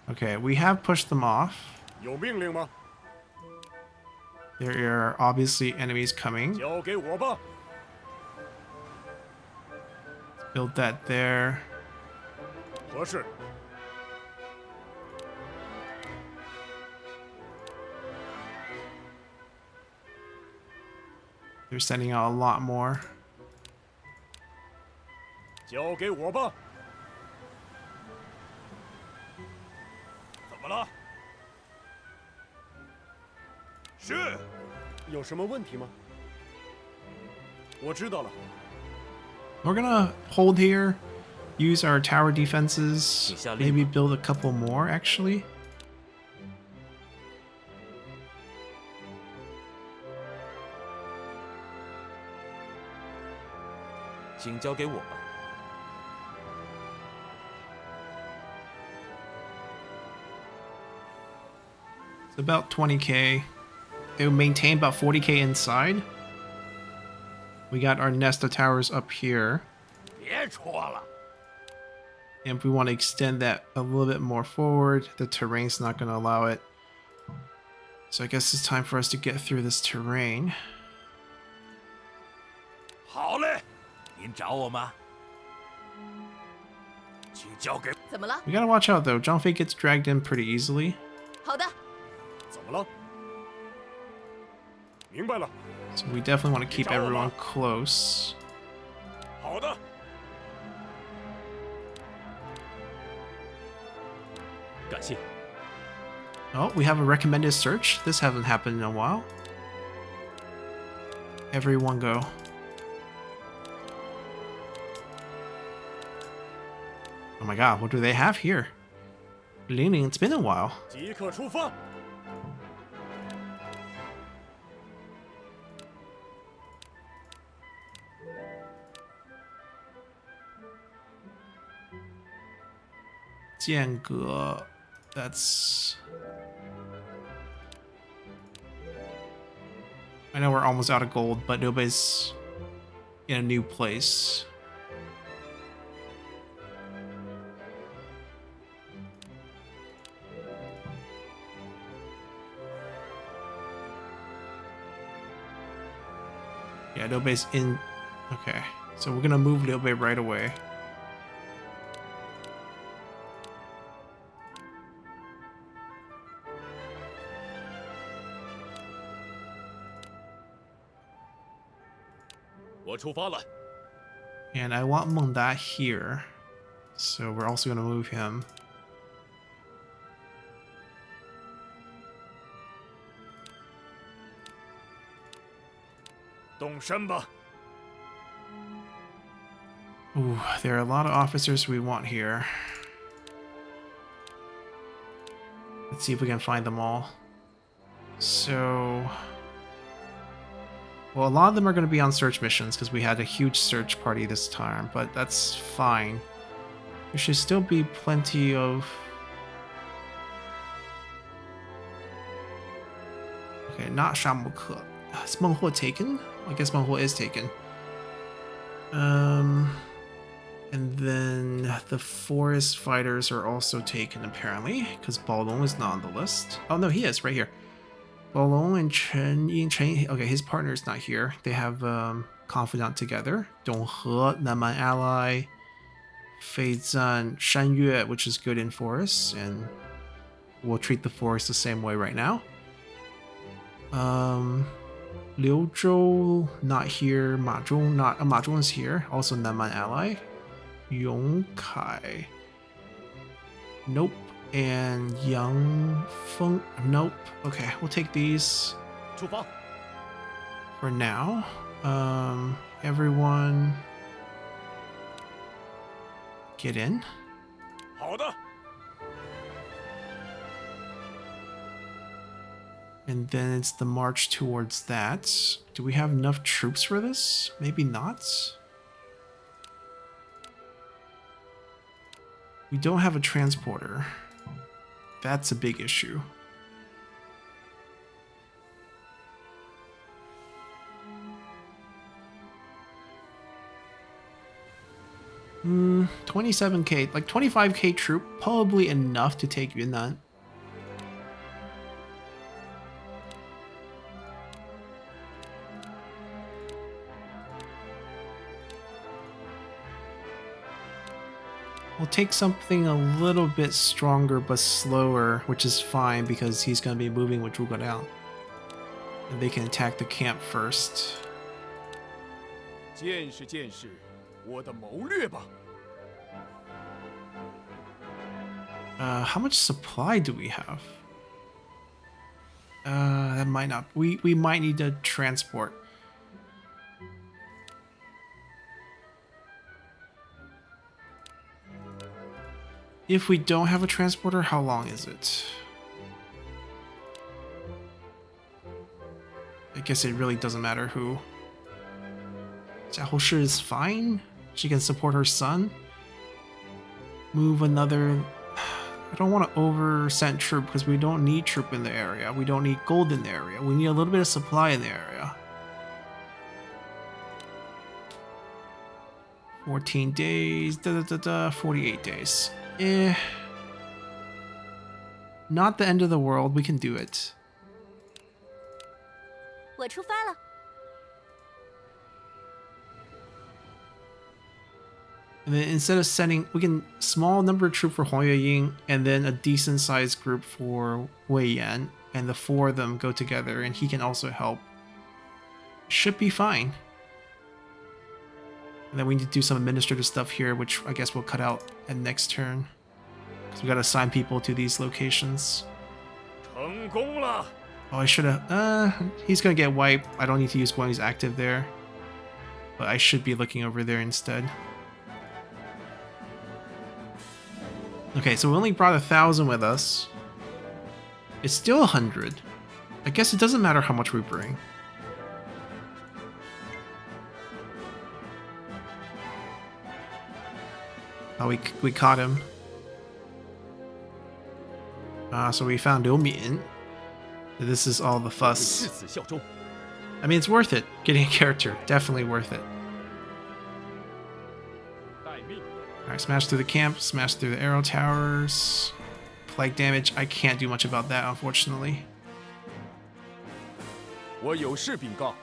[SPEAKER 1] Okay, we have pushed them off.
[SPEAKER 2] 有命令吗？
[SPEAKER 1] There are obviously enemies coming.
[SPEAKER 2] 交给我吧。
[SPEAKER 1] Build that there.
[SPEAKER 2] 合适。
[SPEAKER 1] They're sending out a lot more.
[SPEAKER 4] 交给我吧。
[SPEAKER 2] 怎么了？是。
[SPEAKER 4] 有什么问题吗？我知道了。
[SPEAKER 1] We're gonna hold here, use our tower defenses, maybe build a couple more actually.
[SPEAKER 5] 请交给我吧。
[SPEAKER 1] It's about 20k. It will maintain about 40k inside. We got our nest of towers up here.
[SPEAKER 2] 别戳了。
[SPEAKER 1] And if we want to extend that a little bit more forward, the terrain's not going to allow it. So I guess it's time for us to get through this terrain.
[SPEAKER 2] 好嘞，您找我吗？请交给。
[SPEAKER 3] 怎么了？
[SPEAKER 1] We gotta watch out though. Zhang Fei gets dragged in pretty easily.
[SPEAKER 3] 好的，
[SPEAKER 4] 怎么了？明白了。
[SPEAKER 1] So we definitely want to keep everyone close.
[SPEAKER 2] 好的。
[SPEAKER 5] 感谢。
[SPEAKER 1] Oh, we have a recommended search. This hasn't happened in a while. Everyone go. Oh my god, what do they have here? Leaning, it's been a while.
[SPEAKER 4] 即刻出发。
[SPEAKER 1] Jiange, that's... I know we're almost out of gold, but nobody's in a new place. Yeah, Liu Bei's in... Okay, so we're gonna move Liu Bei right away. And I want Meng Da here, so we're also gonna move him. Ooh, there are a lot of officers we want here. Let's see if we can find them all. So... Well, a lot of them are going to be on search missions because we had a huge search party this time, but that's fine. There should still be plenty of... Okay, not Shamuke. Is Menghuo taken? I guess Menghuo is taken. And then the forest fighters are also taken apparently, because Baolong is not on the list. Oh no, he is right here. Baolong and Chen Yin. Okay, his partner is not here. They have confidant together. Donghe, Nanman ally. Fei Zan, Shan Yue, which is good in forests, and we'll treat the forest the same way right now. Liu Zhou not here. Ma Zhong not. Ma Zhong is here. Also Nanman ally. Yong Kai. Nope. And Yang Feng. Nope. Okay, we'll take these for now. Everyone get in.
[SPEAKER 2] 好的。
[SPEAKER 1] And then it's the march towards that. Do we have enough troops for this? Maybe not. We don't have a transporter. That's a big issue. 27k, like 25k troop, probably enough to take Yunan. We'll take something a little bit stronger but slower, which is fine because he's going to be moving with Zhuge Liang. And they can attack the camp first.
[SPEAKER 4] 见识见识，我的谋略吧。
[SPEAKER 1] How much supply do we have? That might not. We might need to transport. If we don't have a transporter, how long is it? I guess it really doesn't matter who. Jiahoshi is fine. She can support her son. Move another. I don't want to over-send troop because we don't need troop in the area. We don't need gold in the area. We need a little bit of supply in the area. 14 days. 48 days. Not the end of the world. We can do it.
[SPEAKER 3] 我出发了。
[SPEAKER 1] And then instead of sending, we can small number of troop for Huang Yueying and then a decent sized group for Wei Yan, and the 4 of them go together, and he can also help. Should be fine. And then we need to do some administrative stuff here, which I guess we'll cut out at next turn, because we got to assign people to these locations.
[SPEAKER 2] 成功了。
[SPEAKER 1] Oh, I should have. He's gonna get wiped. I don't need to use Guang Yu's active there, but I should be looking over there instead. Okay, so we only brought 1,000 with us. It's still 100. I guess it doesn't matter how much we bring. Oh, we caught him. So we found Liu Min. This is all the
[SPEAKER 4] 至
[SPEAKER 1] fuss.
[SPEAKER 4] 此效忠。
[SPEAKER 1] I mean, it's worth it. Getting a character. Definitely worth it.
[SPEAKER 4] 待命。
[SPEAKER 1] Alright, smash through the camp, smash through the arrow towers. Plague damage, I can't do much about that, unfortunately.
[SPEAKER 4] 我有事禀告。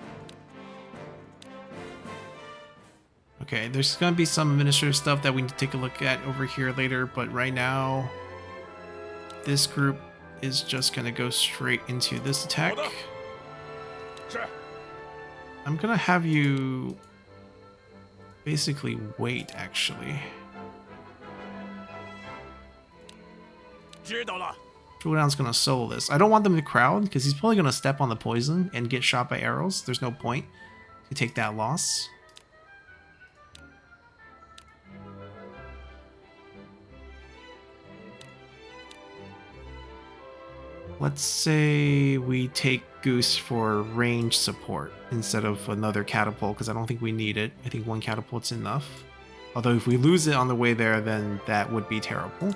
[SPEAKER 1] Okay, there's gonna be some administrative stuff that we need to take a look at over here later, but right now, this group is just gonna go straight into this attack.
[SPEAKER 2] 是。
[SPEAKER 1] I'm gonna have you basically wait, actually.
[SPEAKER 2] 知道了。
[SPEAKER 1] Zhugedan's gonna solo this. I don't want them to crowd, because he's probably gonna step on the poison and get shot by arrows. There's no point to take that loss. Let's say we take Goose for range support instead of another catapult, because I don't think we need it. I think 1 catapult's enough. Although if we lose it on the way there, then that would be terrible.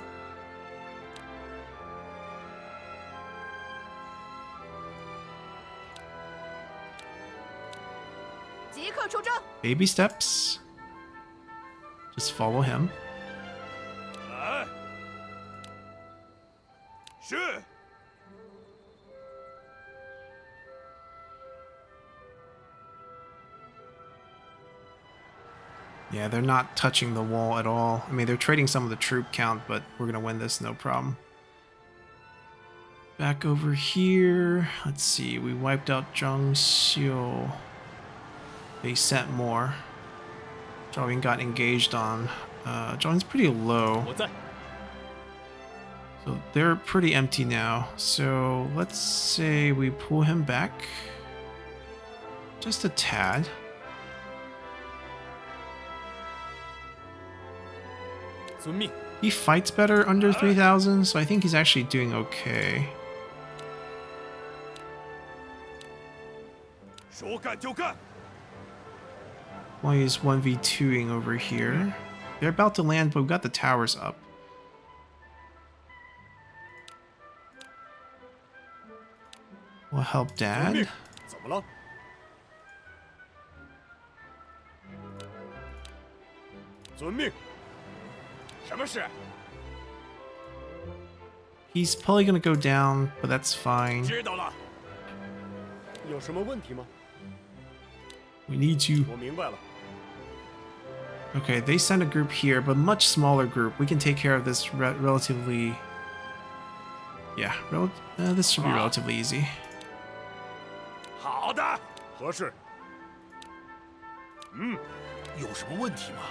[SPEAKER 1] Baby steps. Just follow him.
[SPEAKER 2] 来。是。
[SPEAKER 1] Yeah, they're not touching the wall at all. I mean, they're trading some of the troop count, but we're going to win this, no problem. Back over here. Let's see. We wiped out Zhang Xiu. They sent more. Zhao Yun got engaged on. Zhao Yun's pretty low.
[SPEAKER 4] 我在。
[SPEAKER 1] So they're pretty empty now. So let's say we pull him back. Just a tad. He fights better under 3,000, so I think he's actually doing okay.
[SPEAKER 2] 说干就干。
[SPEAKER 1] While he's 1v2ing over here. They're about to land, but we've got the towers up. We'll help Dad.
[SPEAKER 4] 怎么了？ 遵命。
[SPEAKER 2] 什么事？
[SPEAKER 1] He's probably gonna go down, but that's fine.
[SPEAKER 2] 知道了。
[SPEAKER 4] 有什么问题吗？
[SPEAKER 1] We need you.
[SPEAKER 4] 我明白了。
[SPEAKER 1] Okay, they send a group here, but much smaller group. We can take care of this relatively... Yeah, this should be relatively easy.
[SPEAKER 2] 好的。
[SPEAKER 4] 合适。
[SPEAKER 2] 有什么问题吗？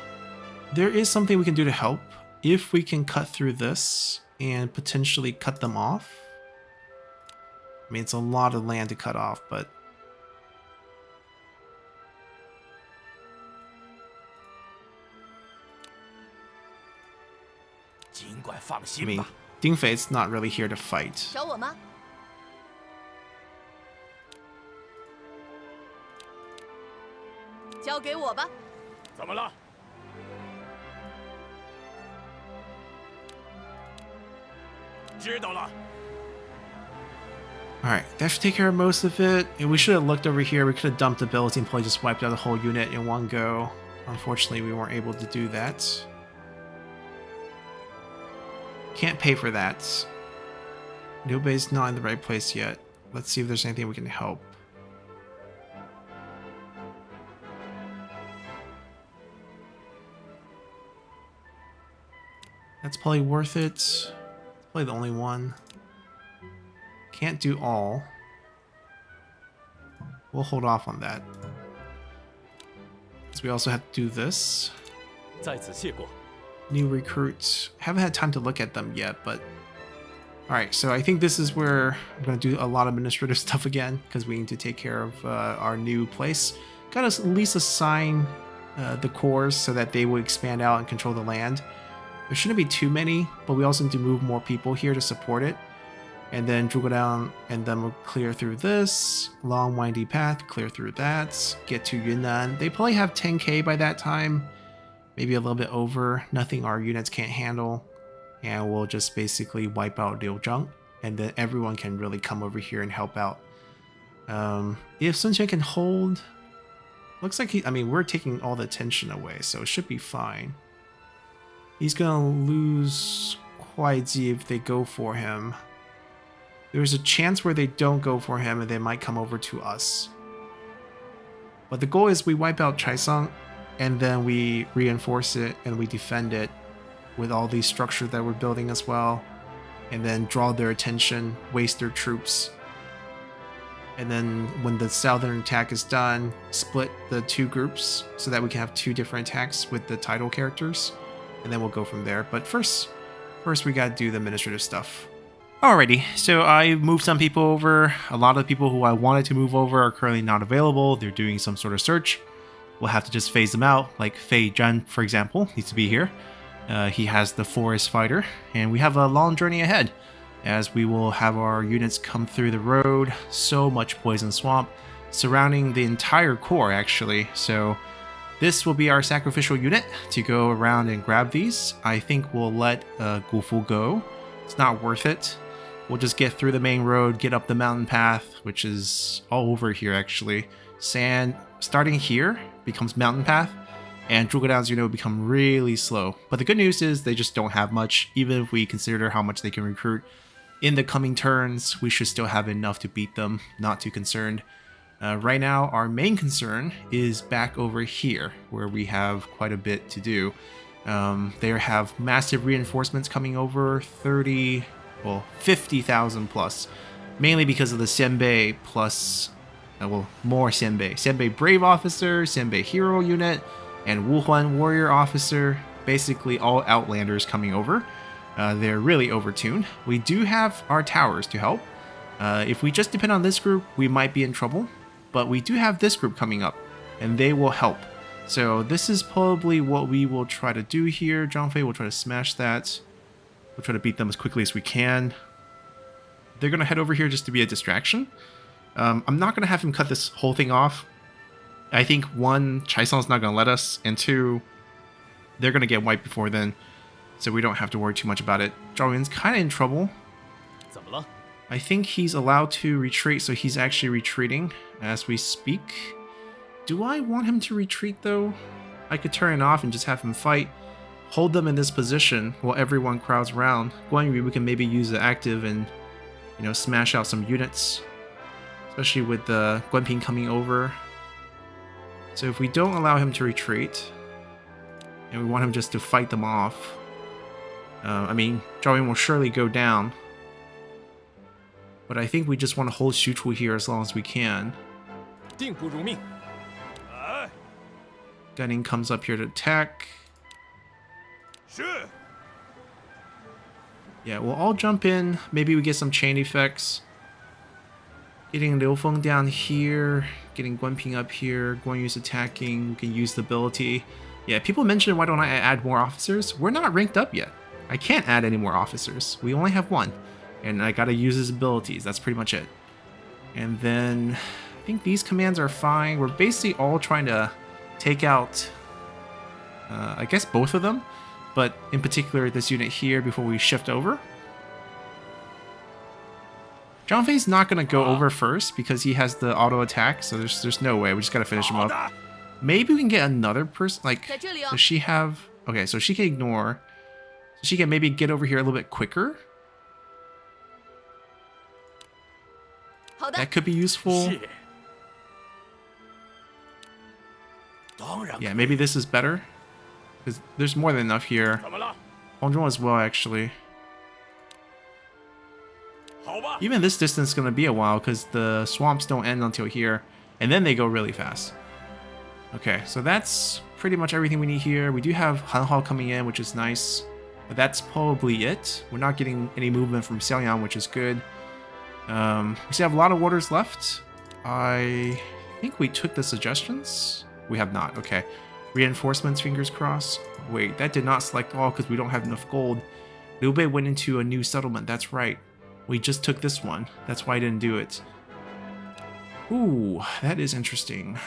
[SPEAKER 1] There is something we can do to help. If we can cut through this and potentially cut them off. I mean, it's a lot of land to cut off, but...
[SPEAKER 2] 尽管放
[SPEAKER 1] I
[SPEAKER 2] 心
[SPEAKER 1] mean,
[SPEAKER 2] 吧。
[SPEAKER 1] Dingfei's not really here to fight.
[SPEAKER 3] 找我吗？交给我吧。
[SPEAKER 2] 怎么了？ 知道了。
[SPEAKER 1] Alright, that should take care of most of it. And we should have looked over here. We could have dumped ability and probably just wiped out the whole unit in one go. Unfortunately, we weren't able to do that. Can't pay for that. Liu Bei's not in the right place yet. Let's see if there's anything we can help. That's probably worth it. It's probably the only one. Can't do all. We'll hold off on that. Because we also have to do this.
[SPEAKER 4] 在此谢过。
[SPEAKER 1] New recruits. Haven't had time to look at them yet, but... Alright, so I think this is where I'm going to do a lot of administrative stuff again, because we need to take care of our new place. Got to at least assign the cores so that they will expand out and control the land. There shouldn't be too many, but we also need to move more people here to support it. And then go down, and then we'll clear through this long windy path, clear through that, get to Yunan. They probably have 10k by that time, maybe a little bit over. Nothing our units can't handle, and we'll just basically wipe out Liu Zhang, and then everyone can really come over here and help out. If Sun Quan can hold, looks like I mean, we're taking all the tension away, so it should be fine. He's gonna lose Kuaiji if they go for him. There's a chance where they don't go for him and they might come over to us. But the goal is we wipe out Chaisang and then we reinforce it and we defend it with all these structures that we're building as well. And then draw their attention, waste their troops. And then when the southern attack is done, split the two groups so that we can have two different attacks with the title characters. And then we'll go from there. But first we gotta do the administrative stuff. Alrighty, so I moved some people over. A lot of the people who I wanted to move over are currently not available. They're doing some sort of search. We'll have to just phase them out, like Fei Zhan, for example, needs to be here. He has the forest fighter, and we have a long journey ahead, as we will have our units come through the road. So much poison swamp, surrounding the entire core, actually. So this will be our sacrificial unit to go around and grab these. I think we'll let Gufu go. It's not worth it. We'll just get through the main road, get up the mountain path, which is all over here actually. Sand, starting here, becomes mountain path, and Zhugedan's unit will become really slow. But the good news is they just don't have much. Even if we consider how much they can recruit in the coming turns, we should still have enough to beat them. Not too concerned. Right now, our main concern is back over here, where we have quite a bit to do. They have massive reinforcements coming over, 50,000 plus, mainly because of the Senbei plus, more Senbei. Senbei Brave Officer, Senbei Hero Unit, and Wuhuan Warrior Officer, basically all Outlanders coming over. They're really overtuned. We do have our towers to help. If we just depend on this group, we might be in trouble, but we do have this group coming up, and they will help. So this is probably what we will try to do here. Zhang Fei will try to smash that. We'll try to beat them as quickly as we can. They're going to head over here just to be a distraction. I'm not going to have him cut this whole thing off. I think one, Chaisang's not going to let us, and two, they're going to get wiped before then, so we don't have to worry too much about it. Zhao Yun's kind of in trouble.
[SPEAKER 4] 怎么了？
[SPEAKER 1] I think he's allowed to retreat, so he's actually retreating as we speak. Do I want him to retreat though? I could turn it off and just have him fight. Hold them in this position while everyone crowds around. Guan Yu, we can maybe use the active and, you know, smash out some units. Especially with the Guan Ping coming over. So if we don't allow him to retreat, and we want him just to fight them off, I mean, Zhao Yun will surely go down. But I think we just want to hold Xu Chu here as long as we can.
[SPEAKER 4] 定不如命。
[SPEAKER 2] 哎，
[SPEAKER 1] Gunning comes up here to attack.
[SPEAKER 2] 是。
[SPEAKER 1] Yeah, we'll all jump in. Maybe we get some chain effects. Getting Liu Feng down here. Getting Guanping up here. Guan Yu's attacking. We can use the ability. Yeah, people mentioned why don't I add more officers? We're not ranked up yet. I can't add any more officers. We only have one. And I gotta use his abilities. That's pretty much it. And then I think these commands are fine. We're basically all trying to take out, I guess, both of them. But in particular, this unit here before we shift over. Zhang Fei's not going to go over first because he has the auto attack, so there's no way. We just got to finish him up. Maybe we can get another person. Like, does she have... Okay, so she can ignore. So she can maybe get over here a little bit quicker. That could be useful. Yeah, maybe this is better. Because there's more than enough here. Hongzhong as well, actually. Even this distance is going to be a while because the swamps don't end until here. And then they go really fast. Okay, so that's pretty much everything we need here. We do have Han Hao coming in, which is nice. But that's probably it. We're not getting any movement from Xiaoyang, which is good. We still have a lot of orders left. I think we took the suggestions. We have not. Okay. Reinforcements, fingers crossed. Wait, that did not select all because we don't have enough gold. Liu Bei went into a new settlement. That's right. We just took this one. That's why I didn't do it. Ooh, that is interesting.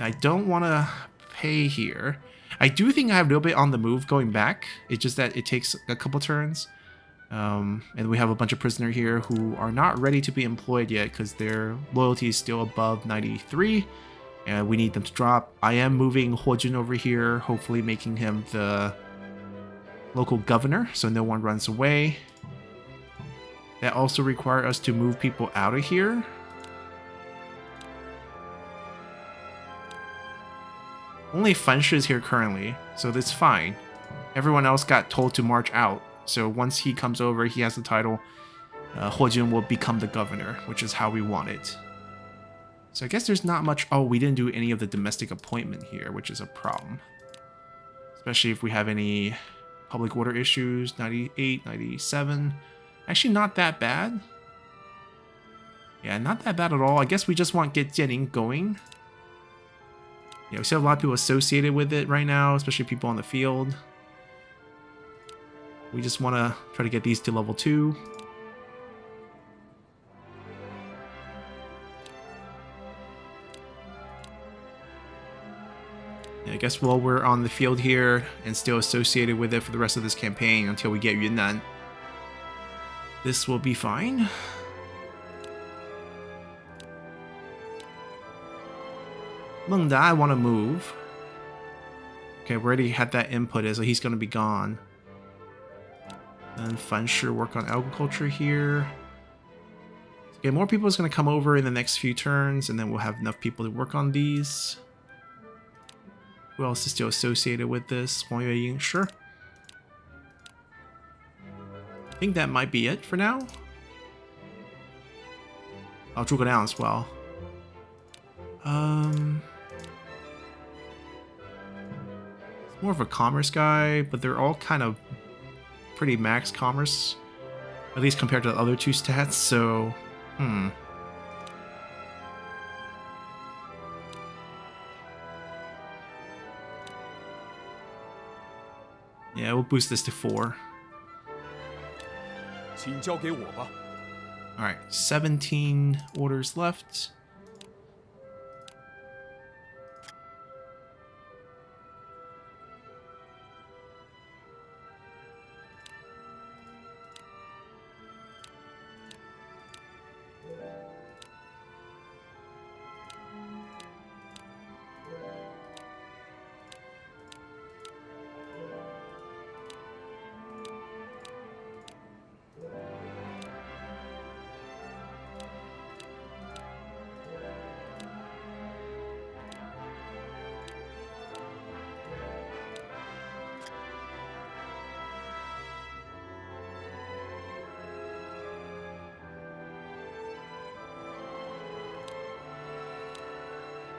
[SPEAKER 1] I don't want to pay here. I do think I have Liu Bei on the move going back. It's just that it takes a couple turns. And we have a bunch of prisoners here who are not ready to be employed yet because their loyalty is still above 93. And we need them to drop. I am moving Huojun over here, hopefully making him the local governor so no one runs away. That also requires us to move people out of here. Only Fanshi is here currently, so that's fine. Everyone else got told to march out. So once he comes over, he has the title. Huojun will become the governor, which is how we want it. So I guess there's not much... Oh, we didn't do any of the domestic appointment here, which is a problem. Especially if we have any public order issues. 98, 97. Actually, not that bad. Yeah, not that bad at all. I guess we just want to get Jianing going. Yeah, we still have a lot of people associated with it right now, especially people on the field. We just want to try to get these to level 2. I guess while we're on the field here and still associated with it for the rest of this campaign until we get Yunan, this will be fine. Meng Da, I want to move. Okay, we already had that input, so he's going to be gone. And Fanshi work on agriculture here. Okay, more people is going to come over in the next few turns, and then we'll have enough people to work on these. Who else is still associated with this? Wang Yueying, sure. I think that might be it for now. Oh, Zhuge Liang as well. More of a commerce guy, but they're all kind of pretty max commerce, at least compared to the other two stats, so yeah, we'll boost this to 4.
[SPEAKER 4] 请交给我吧。
[SPEAKER 1] Alright, 17 orders left.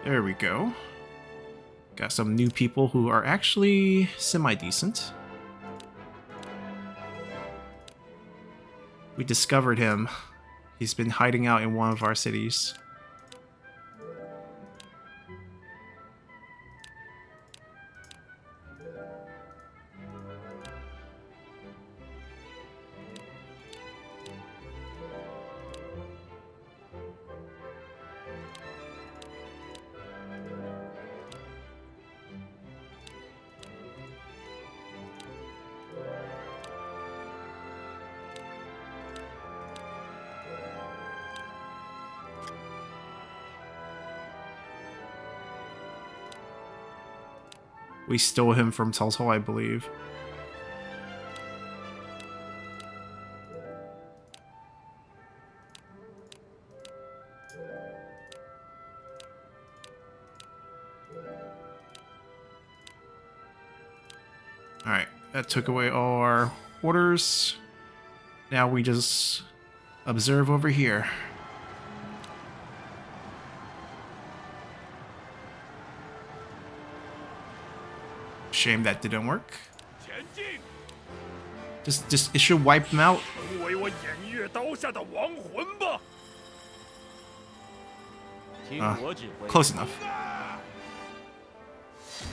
[SPEAKER 1] There we go. Got some new people who are actually semi-decent. We discovered him. He's been hiding out in one of our cities. We stole him from Cao Cao, I believe. Alright, that took away all our orders. Now we just observe over here. Shame that didn't work.
[SPEAKER 2] 前进，
[SPEAKER 1] Just it should wipe them out.
[SPEAKER 2] 成为我偃月刀下的亡魂吧！
[SPEAKER 5] 听我指挥。
[SPEAKER 1] Close enough.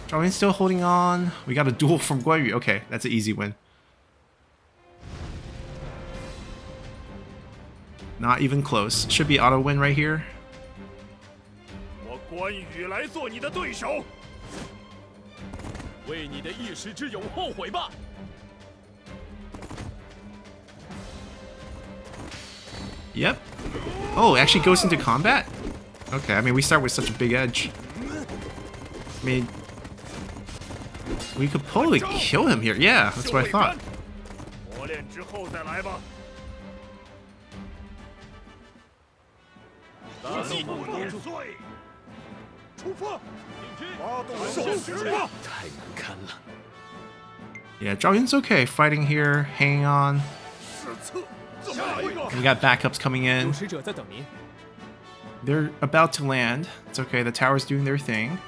[SPEAKER 1] Zhao Yun's still holding on. We got a duel from Guan Yu. Okay, that's an easy win. Not even close. Should be auto win right here.
[SPEAKER 2] 我关羽来做你的对手。
[SPEAKER 4] 为你的一时之勇后悔吧！
[SPEAKER 1] Yep. Oh, it actually goes into combat? Okay, I mean, we start with such a big edge. I mean, we could probably kill him here. Yeah, that's what I thought.
[SPEAKER 2] 磨练之后再来吧。
[SPEAKER 4] 击鼓练碎，出发！发动手实力！太难堪了。
[SPEAKER 1] Yeah, Zhao Yun's okay fighting here, hanging on.
[SPEAKER 2] 史册，下一个。
[SPEAKER 1] We got backups coming
[SPEAKER 4] 有
[SPEAKER 1] in.
[SPEAKER 4] 使者在等您。
[SPEAKER 1] They're about to land. It's okay, the tower's doing their thing.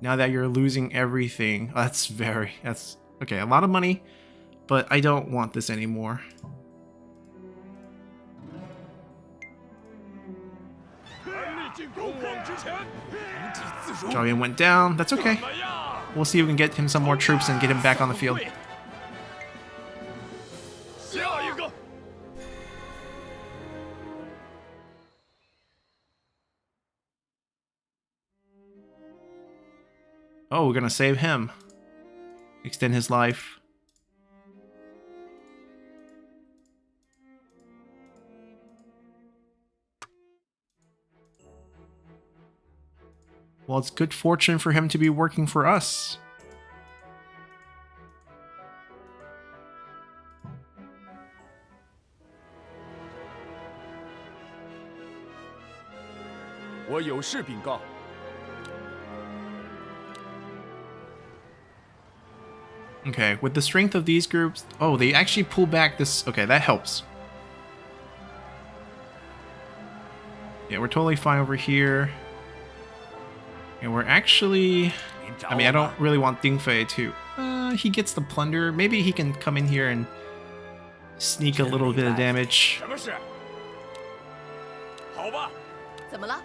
[SPEAKER 1] Now that you're losing everything, that's okay, a lot of money, but I don't want this anymore.
[SPEAKER 2] 全力进攻！勇往直前，无地自容。
[SPEAKER 1] Zhao Yun went down, that's
[SPEAKER 2] 怎
[SPEAKER 1] okay.
[SPEAKER 2] 么样？
[SPEAKER 1] We'll see if we can get him some more troops and get him back on the field.
[SPEAKER 2] 下一个。
[SPEAKER 1] Oh, we're gonna save him. Extend his life. Well, it's good fortune for him to be working for us.
[SPEAKER 4] 我有事禀告。
[SPEAKER 1] Okay, with the strength of these groups... Oh, they actually pull back this... Okay, that helps. Yeah, we're totally fine over here. And we're actually... I mean, I don't really want Ding Fei to... he gets the plunder. Maybe he can come in here and sneak a little bit of damage.
[SPEAKER 2] 什么事？好吧。
[SPEAKER 3] 怎么了？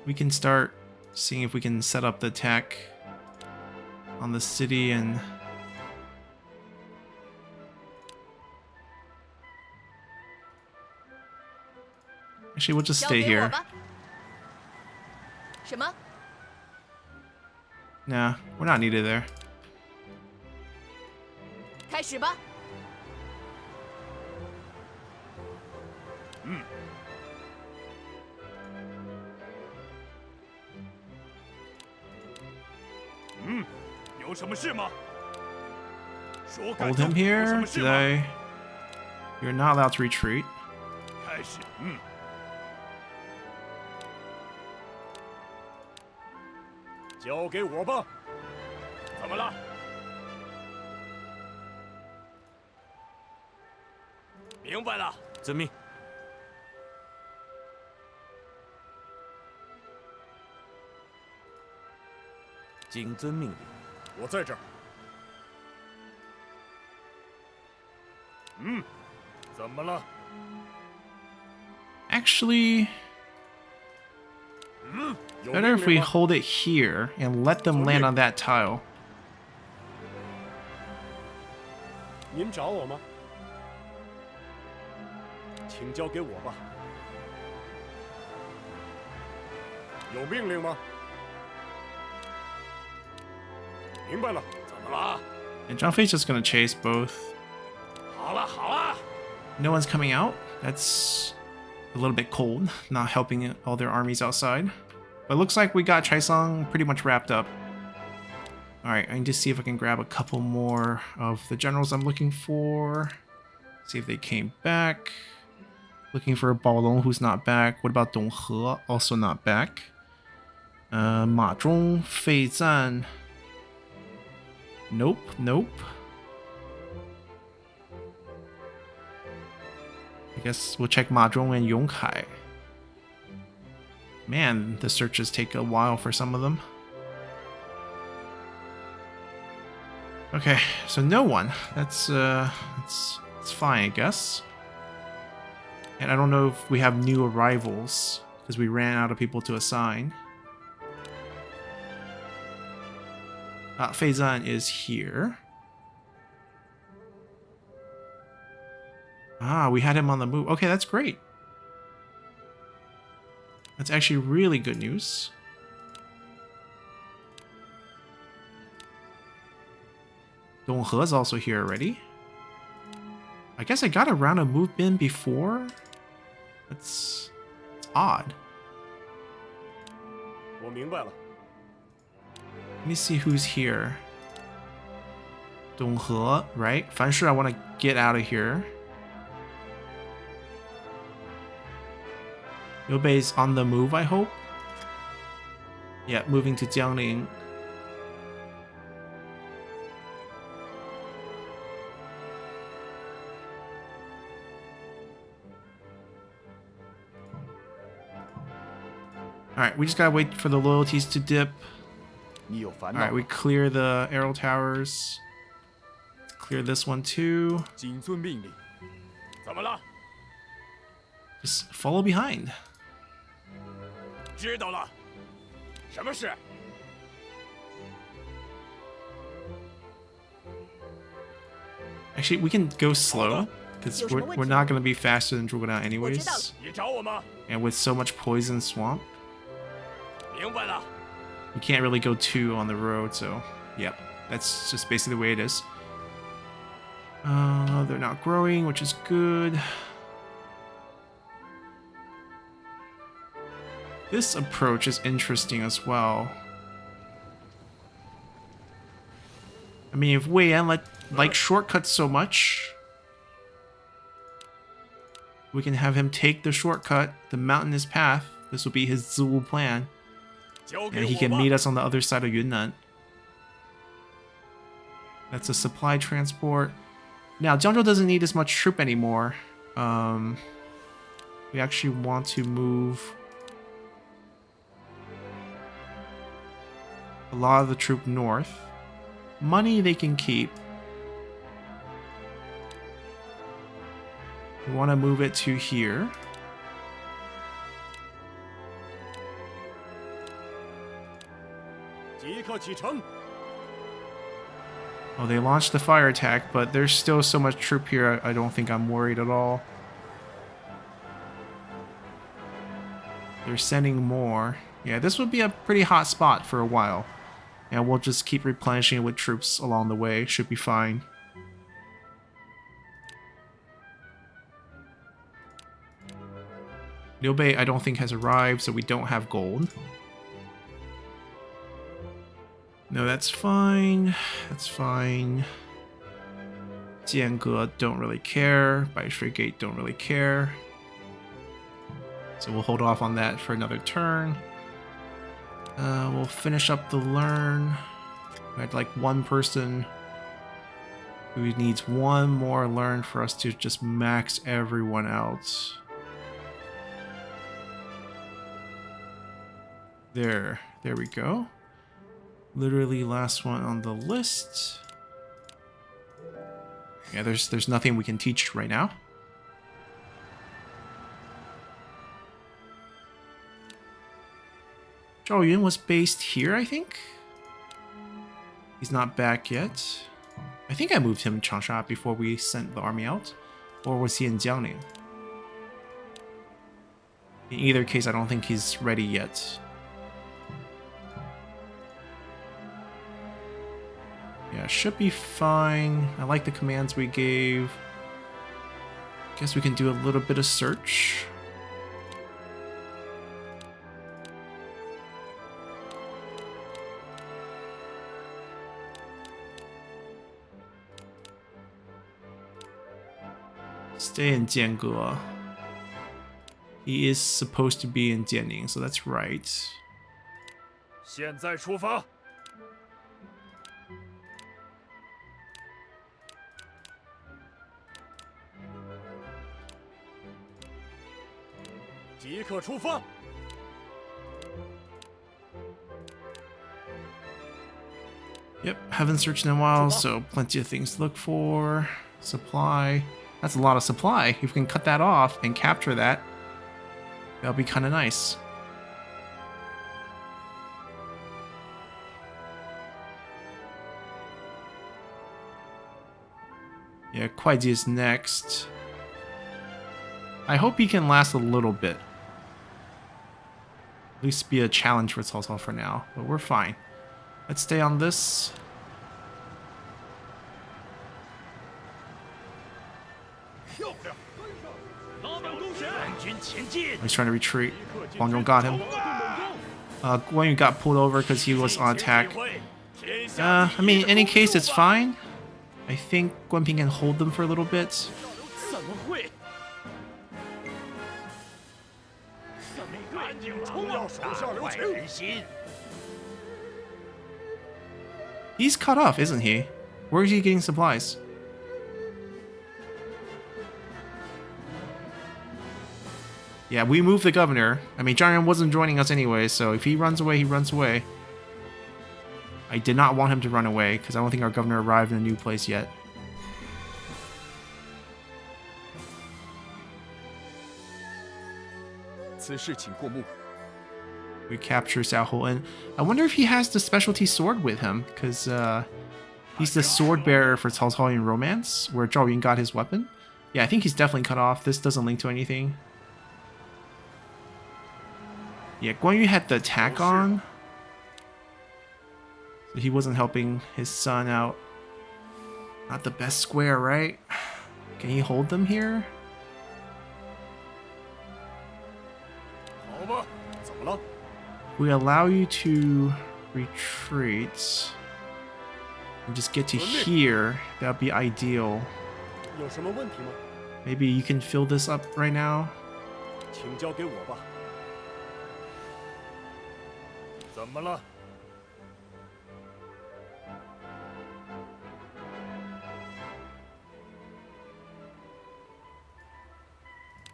[SPEAKER 1] We can start seeing if we can set up the attack on the city and... Actually, we'll just
[SPEAKER 3] 交
[SPEAKER 1] stay
[SPEAKER 3] 给我
[SPEAKER 1] here.
[SPEAKER 3] 吧。什么？
[SPEAKER 1] Nah, we're not needed there.
[SPEAKER 3] 开始吧。
[SPEAKER 2] 有什么事吗？说干
[SPEAKER 1] Hold
[SPEAKER 2] 就
[SPEAKER 1] him
[SPEAKER 2] 有什
[SPEAKER 1] here.
[SPEAKER 2] 么事
[SPEAKER 1] Did
[SPEAKER 2] 吗？
[SPEAKER 1] I... You're not allowed to retreat.
[SPEAKER 2] 开始，交给我吧。怎么了？明白了。
[SPEAKER 5] 遵命。谨遵命令。
[SPEAKER 4] 我在这儿。怎么了？
[SPEAKER 1] Actually,
[SPEAKER 4] 有
[SPEAKER 1] better
[SPEAKER 4] 命
[SPEAKER 1] if we
[SPEAKER 4] 令吗？
[SPEAKER 1] hold it here and let them land on that tile.
[SPEAKER 4] 您找我吗？请交给我吧。有命令吗？明白了。
[SPEAKER 2] 怎么了？
[SPEAKER 1] And Zhang Fei's just gonna chase both.
[SPEAKER 2] 好了好了，
[SPEAKER 1] No one's coming out. That's a little bit cold, not helping all their armies outside. But it looks like we got Chaisang pretty much wrapped up. Alright, I need to see if I can grab a couple more of the generals I'm looking for. See if they came back. Looking for Baolong, who's not back. What about Donghe? Also not back. Ma Zhong, Fei Zan. Nope, nope. I guess we'll check Ma Zhong and Yong Kai. Man, the searches take a while for some of them. Okay, so no one. That's fine, I guess. And I don't know if we have new arrivals because we ran out of people to assign. Fei Zan is here. Ah, we had him on the move. Okay, that's great. That's actually really good news. Donghe is also here already. I guess I got a round of movement before. That's odd.
[SPEAKER 4] 我明白了。
[SPEAKER 1] Let me see who's here. Donghe, right? Fanshi, I want to get out of here. Liu Bei's on the move, I hope. Yeah, moving to Jiangling. Alright, we just gotta wait for the loyalties to dip.
[SPEAKER 5] 你有烦恼
[SPEAKER 1] Alright, we clear the arrow towers. Let's clear this one too.
[SPEAKER 5] 谨遵命令。
[SPEAKER 2] 怎么了？
[SPEAKER 1] Just follow behind.
[SPEAKER 2] 知道了。什么事？
[SPEAKER 1] Actually, we can go slow, because we're not going to be faster than Zhuge
[SPEAKER 3] 我知道了
[SPEAKER 1] anyways.
[SPEAKER 2] 你找我吗？
[SPEAKER 1] And with so much poison swamp,
[SPEAKER 2] 明白了。
[SPEAKER 1] you can't really go two on the road, so yep, that's just basically the way it is. They're not growing, which is good. This approach is interesting as well. I mean, if Wei Yan like shortcuts so much, we can have him take the shortcut, the mountainous path. This will be his Zulu plan.
[SPEAKER 2] 交给
[SPEAKER 1] And he
[SPEAKER 2] 我
[SPEAKER 1] can
[SPEAKER 2] 吧。
[SPEAKER 1] meet us on the other side of Yunan. That's a supply transport. Now, Jiangzhou doesn't need as much troop anymore. We actually want to move a lot of the troop north. Money they can keep. We want to move it to here. Oh, they launched the fire attack, but there's still so much troop here, I don't think I'm worried at all. They're sending more. Yeah, this would be a pretty hot spot for a while. And we'll just keep replenishing it with troops along the way. Should be fine. Liu Bei, I don't think, has arrived, so we don't have gold. No, that's fine. That's fine. Jienge, don't really care. Bai Shui Gate, don't really care. So we'll hold off on that for another turn. We'll finish up the learn. We had like one person who needs one more learn for us to just max everyone out. There we go. Literally last one on the list. Yeah, there's nothing we can teach right now. Zhao Yun was based here, I think. He's not back yet. I think I moved him to Changsha before we sent the army out. Or was he in Jiangning? In either case, I don't think he's ready yet. Yeah, should be fine. I like the commands we gave. Guess we can do a little bit of search. Stay in Jiange. He is supposed to be in Jianning, so that's right.
[SPEAKER 2] 现在出发。即刻出发。
[SPEAKER 1] Yep, haven't searched in a while, so plenty of things to look for. Supply. That's a lot of supply. If we can cut that off and capture that, that'll be kind of nice. Yeah, Kuaiji is next. I hope he can last a little bit. At least be a challenge for Cao Cao for now, but we're fine. Let's stay on this. He's trying to retreat. Guan Yong got him. Guan Yu got pulled over because he was on attack. I mean, in any case, it's fine. I think Guan Ping can hold them for a little bit.
[SPEAKER 2] 怎么会？
[SPEAKER 1] He's cut off, isn't he? Where is he getting supplies? Yeah, we moved the governor. I mean, Zhang Yan wasn't joining us anyway, so if he runs away, he runs away. I did not want him to run away, because I don't think our governor arrived in a new place yet. We capture Xiao Hou, and I wonder if he has the specialty sword with him, because he's the sword bearer for Cao Cao in Romance, where Zhao Yun got his weapon. Yeah, I think he's definitely cut off. This doesn't link to anything. Yeah, Guan Yu had the attack on, so he wasn't helping his son out. Not the best square, right? Can he hold them here?
[SPEAKER 2] 好吧，怎么了？
[SPEAKER 1] We allow you to retreat and just get to here. That would be ideal.
[SPEAKER 4] 有什么问题吗？
[SPEAKER 1] Maybe you can fill this up right now.
[SPEAKER 4] 请交给我吧。
[SPEAKER 2] 怎么了？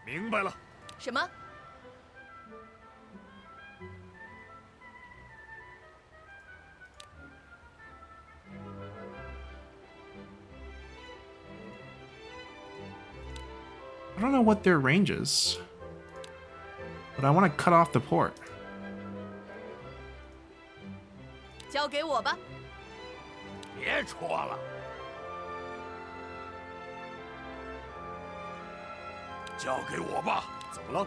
[SPEAKER 2] 明白了。
[SPEAKER 3] 什么？
[SPEAKER 1] I don't know what their range is, but I want to cut off the port.
[SPEAKER 3] 交给我吧。
[SPEAKER 2] 别戳了。交给我吧。
[SPEAKER 4] 怎么了？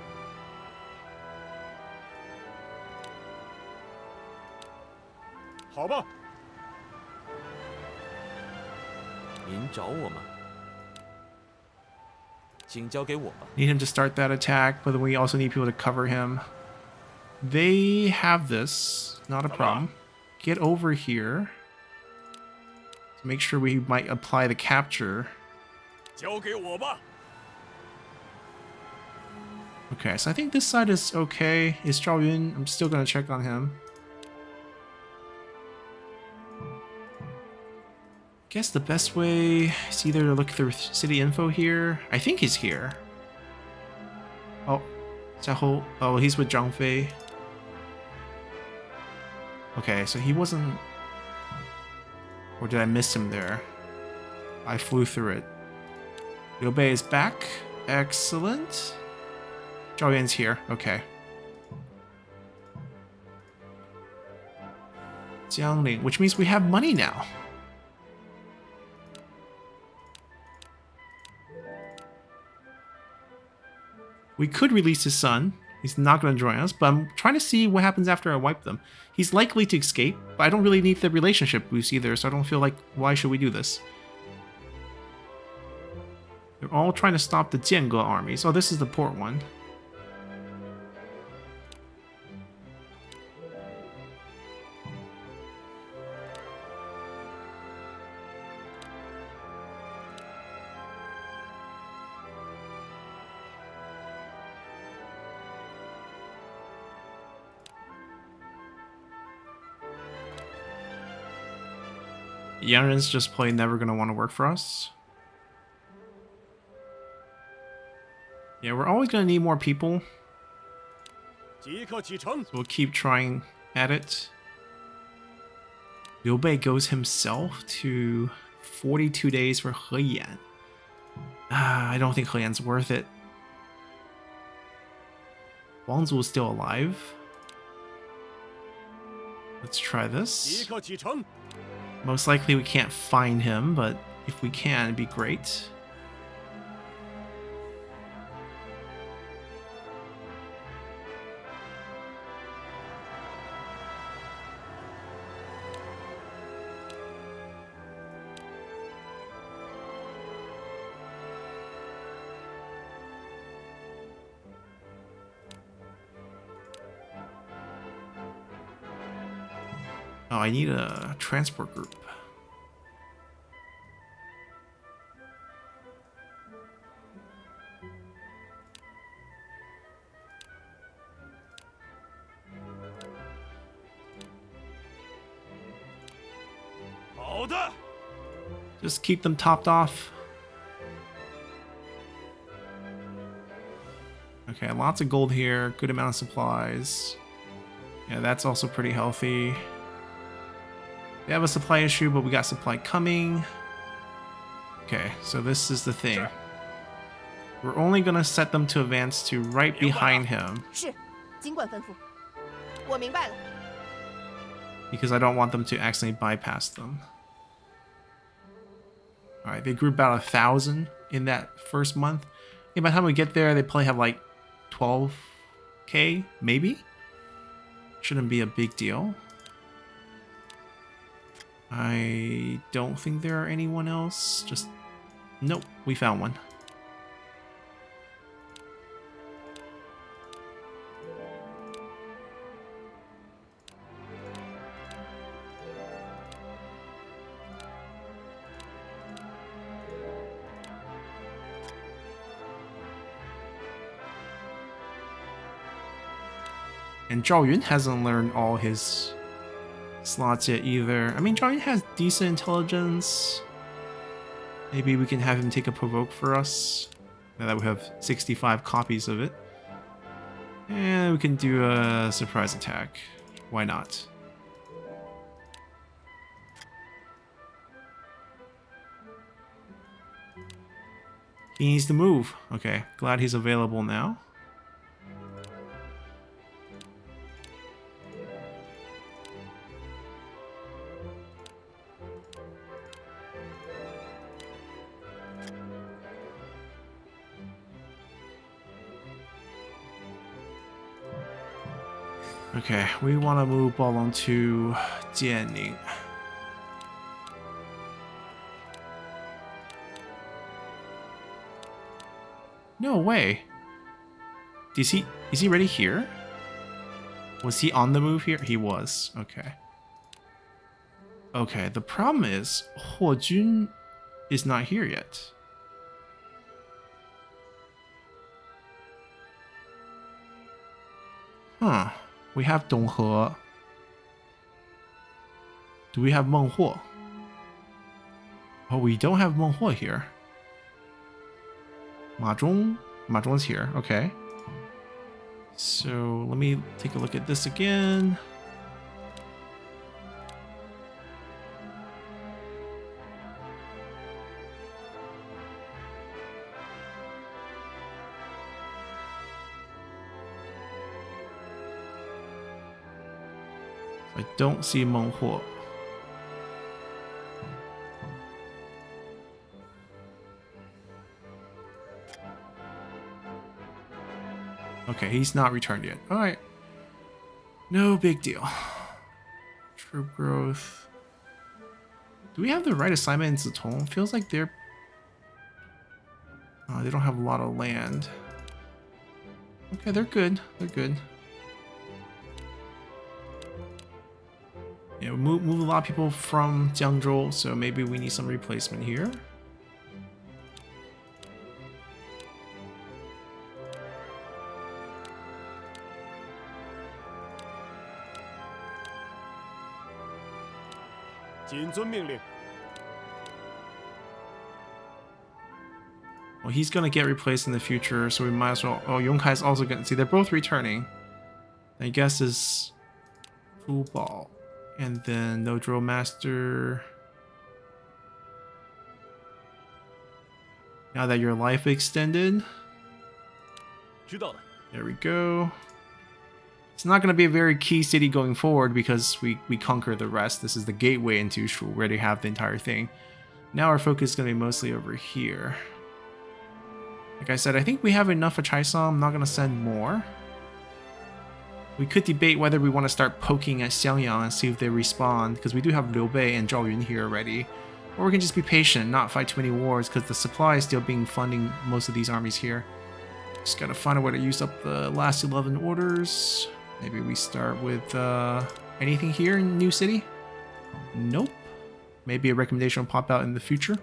[SPEAKER 4] 好吧。
[SPEAKER 6] 您找我吗？请交给我吧。
[SPEAKER 1] Need him to start that attack, but then we also need people to cover him. They have this, not a problem. Get over here to make sure we might apply the capture.
[SPEAKER 2] 交给我吧。
[SPEAKER 1] Okay, so I think this side is okay. Is Zhao Yun? I'm still gonna check on him. Guess the best way is either to look through city info here. I think he's here. Oh, Xiao Hou. Oh, he's with Zhang Fei. Okay, so he wasn't Or did I miss him there? I flew through it. Liu Bei is back. Excellent. Zhao Yun's here. Okay. Jiangling, which means we have money now. We could release his son. He's not going to join us, but I'm trying to see what happens after I wipe them. He's likely to escape, but I don't really need the relationship boost either, so I don't feel like, why should we do this? They're all trying to stop the Jiange armies. Oh, this is the port one. Yunan's just plain never going to want to work for us. Yeah, we're always going to need more people. So we'll keep trying at it. Liu Bei goes himself to 42 days for Heyan. I don't think Heyan's worth it. Wang Zu is still alive. Let's try this. Most likely we can't find him, but if we can, it'd be great. Oh, I need a transport group. Just keep them topped off. Okay, lots of gold here, good amount of supplies. Yeah, that's also pretty healthy. We have a supply issue, but we got supply coming. Okay, so this is the thing. We're only gonna set them to advance to right behind him.
[SPEAKER 3] 是，尽管吩咐。我明白了。
[SPEAKER 1] Because I don't want them to accidentally bypass them. Alright, they grew about 1,000 in that first month. Yeah, by the time we get there, they probably have like 12k, maybe? Shouldn't be a big deal. I don't think there are anyone else. Just... Nope, we found one. And Zhao Yun hasn't learned all his slots yet either. I mean, Zhao Yun has decent intelligence. Maybe we can have him take a provoke for us. Now that we have 65 copies of it. And we can do a surprise attack. Why not? He needs to move. Okay, glad he's available now. Okay, we want to move ball on to Jianning. No way. Is he ready here? Was he on the move here? He was. Okay. Okay, the problem is Huo Jun is not here yet. Huh. We have Dong He. Do we have Meng Huo? Oh, we don't have Meng Huo here. Ma Zhong's here. Okay. So let me take a look at this again. I don't see Menghuo. Okay, he's not returned yet. Alright. No big deal. Troop growth. Do we have the right assignment in Zitong? Feels like they're... Oh, they don't have a lot of land. Okay, they're good. They're good. Yeah, we move a lot of people from Jiangzhou, so maybe we need some replacement here. Well, he's gonna get replaced in the future, so we might as well... Oh, Yongkai's also gonna... See, they're both returning. I guess is... Fu Ball. And then no drill master. Now that your life extended. There we go. It's not going to be a very key city going forward because we conquer the rest. This is the gateway into Shu. We already have the entire thing. Now our focus is going to be mostly over here. Like I said, I think we have enough for Chaisang. I'm not going to send more. We could debate whether we want to start poking at Xiangyang and see if they respond, because we do have Liu Bei and Zhao Yun here already. Or we can just be patient, not fight too many wars, because the supply is still being funding most of these armies here. Just gotta find a way to use up the last 11 orders. Maybe we start with anything here in New City? Nope. Maybe a recommendation will pop out in the future.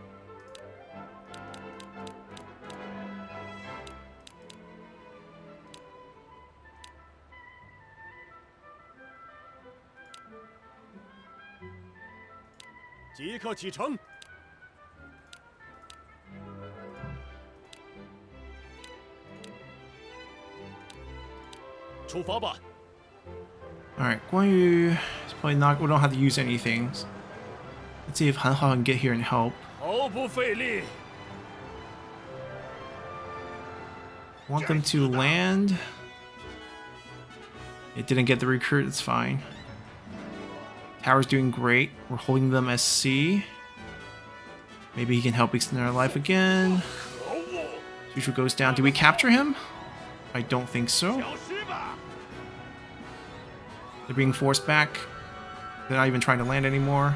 [SPEAKER 1] Alright, Guan Yu is probably not... We don't have to use anything. Let's see if Han Hao can get here and help. Want them to land. It didn't get the recruit, it's fine. Tower's doing great. We're holding them as C. Maybe he can help extend our life again. Future goes down. Do we capture him? I don't think so. They're being forced back. They're not even trying to land anymore.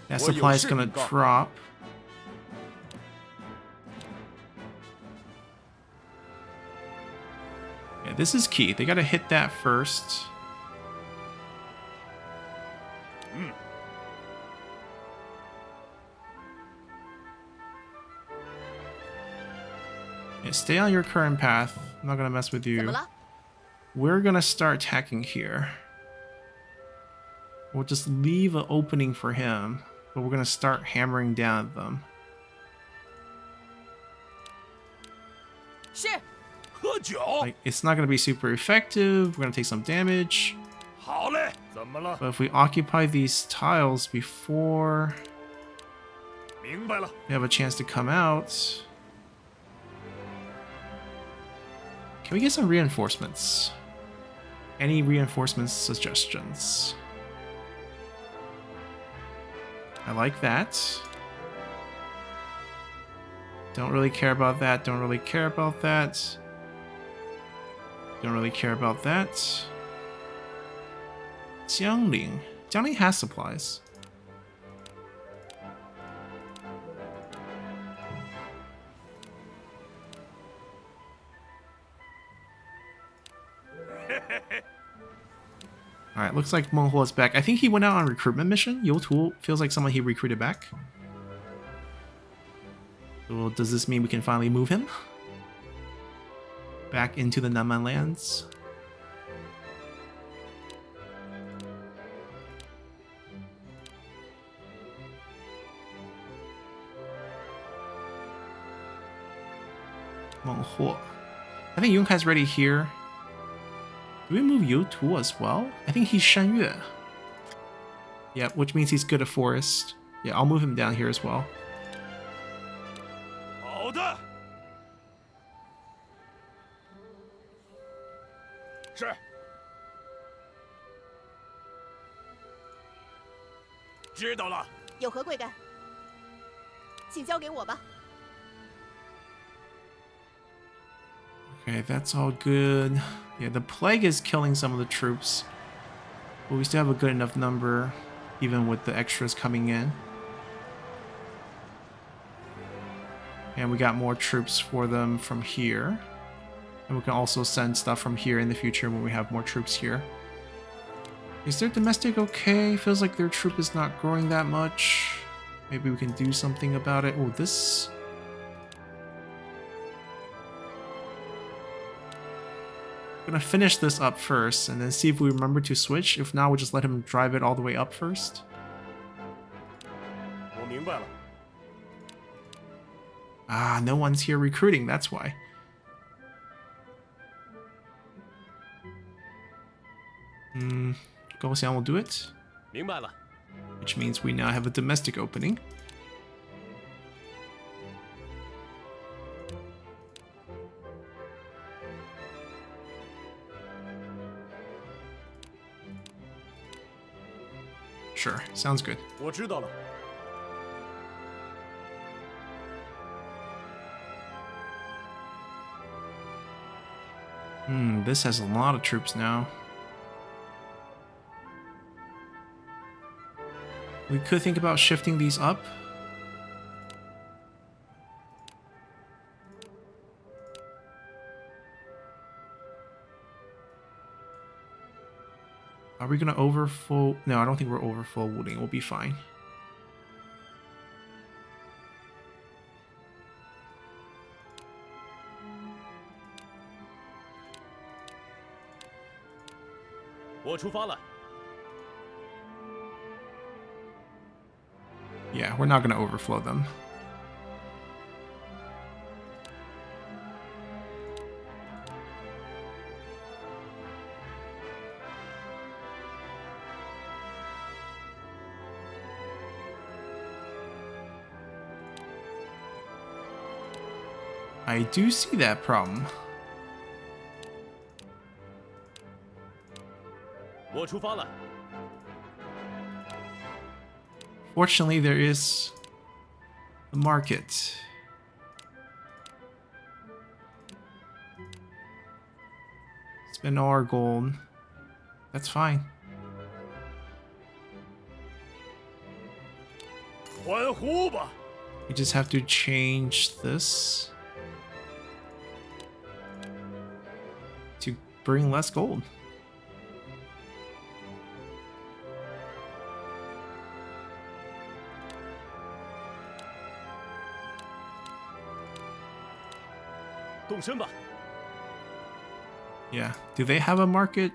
[SPEAKER 1] That supply is gonna drop. Yeah, this is key. They gotta hit that first. Yeah, stay on your current path. I'm not gonna mess with you. We're gonna start attacking here. We'll just leave an opening for him, but we're gonna start hammering down at them. Like, it's not gonna be super effective. We're gonna take some damage. But if we occupy these tiles before we have a chance to come out, can we get some reinforcements? Any reinforcements suggestions? I like that. Don't really care about that. Don't really care about that. Don't really care about that. Jiangling. Jiangling has supplies. Alright, looks like Menghuo is back. I think he went out on a recruitment mission. Youtu feels like someone he recruited back. So does this mean we can finally move him back into the Nanman lands? Menghuo. I think Yunkai's ready here. Do we move Youtu as well? I think he's Shanyue. Yeah, which means he's good at forest. Yeah, I'll move him down here as well.
[SPEAKER 2] 是。知道了。
[SPEAKER 3] 有何贵干？请交给我吧。
[SPEAKER 1] Okay, that's all good. Yeah, the plague is killing some of the troops. But we still have a good enough number, even with the extras coming in. And we got more troops for them from here. And we can also send stuff from here in the future when we have more troops here. Is their domestic okay? Feels like their troop is not growing that much. Maybe we can do something about it. Oh, this... I'm gonna finish this up first and then see if we remember to switch. If not, we'll just let him drive it all the way up first.
[SPEAKER 2] 我明白了。
[SPEAKER 1] Ah, no one's here recruiting, that's why. Gouxiang will do it.
[SPEAKER 2] 明白了。
[SPEAKER 1] Which means we now have a domestic opening. Sure, sounds good.
[SPEAKER 2] 我知道了。
[SPEAKER 1] This has a lot of troops now. We could think about shifting these up. Are we gonna overfull? No, I don't think we're overfull-wooting. We'll be fine. Yeah, we're not gonna overflow them. I do see that problem.
[SPEAKER 2] 我出发了。
[SPEAKER 1] Fortunately, there is the market. Spend all our gold. That's fine.
[SPEAKER 2] 欢呼吧！
[SPEAKER 1] We just have to change this to bring less gold.
[SPEAKER 2] 动身吧！
[SPEAKER 1] Yeah. Do they have a market?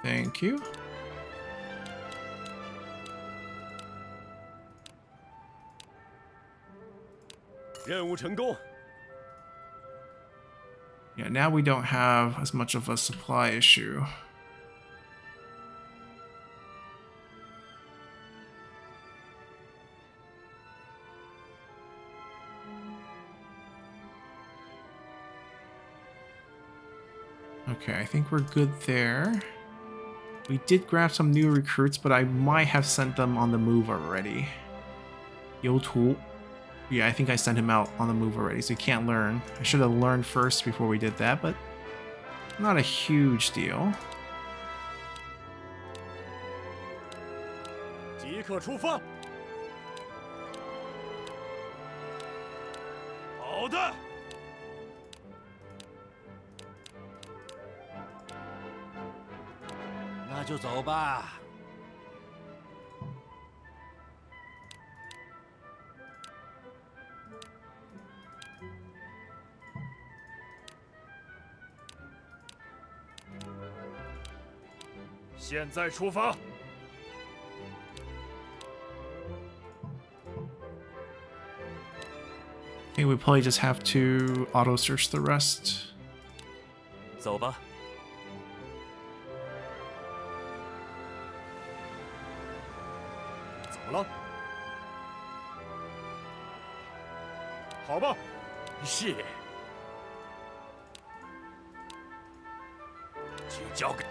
[SPEAKER 1] Thank you.
[SPEAKER 2] 任务成功。
[SPEAKER 1] Yeah, now we don't have as much of a supply issue. Okay, I think we're good there. We did grab some new recruits, but I might have sent them on the move already. Youtu. Yeah, I think I sent him out on the move already, so he can't learn. I should have learned first before we did that, but not a huge deal.
[SPEAKER 2] 即刻出发！好的。
[SPEAKER 4] 那就走吧。
[SPEAKER 2] 现在出发。
[SPEAKER 1] I think we probably just have to auto search the rest.
[SPEAKER 6] 走吧。
[SPEAKER 2] 怎么了？好吧。是。去交给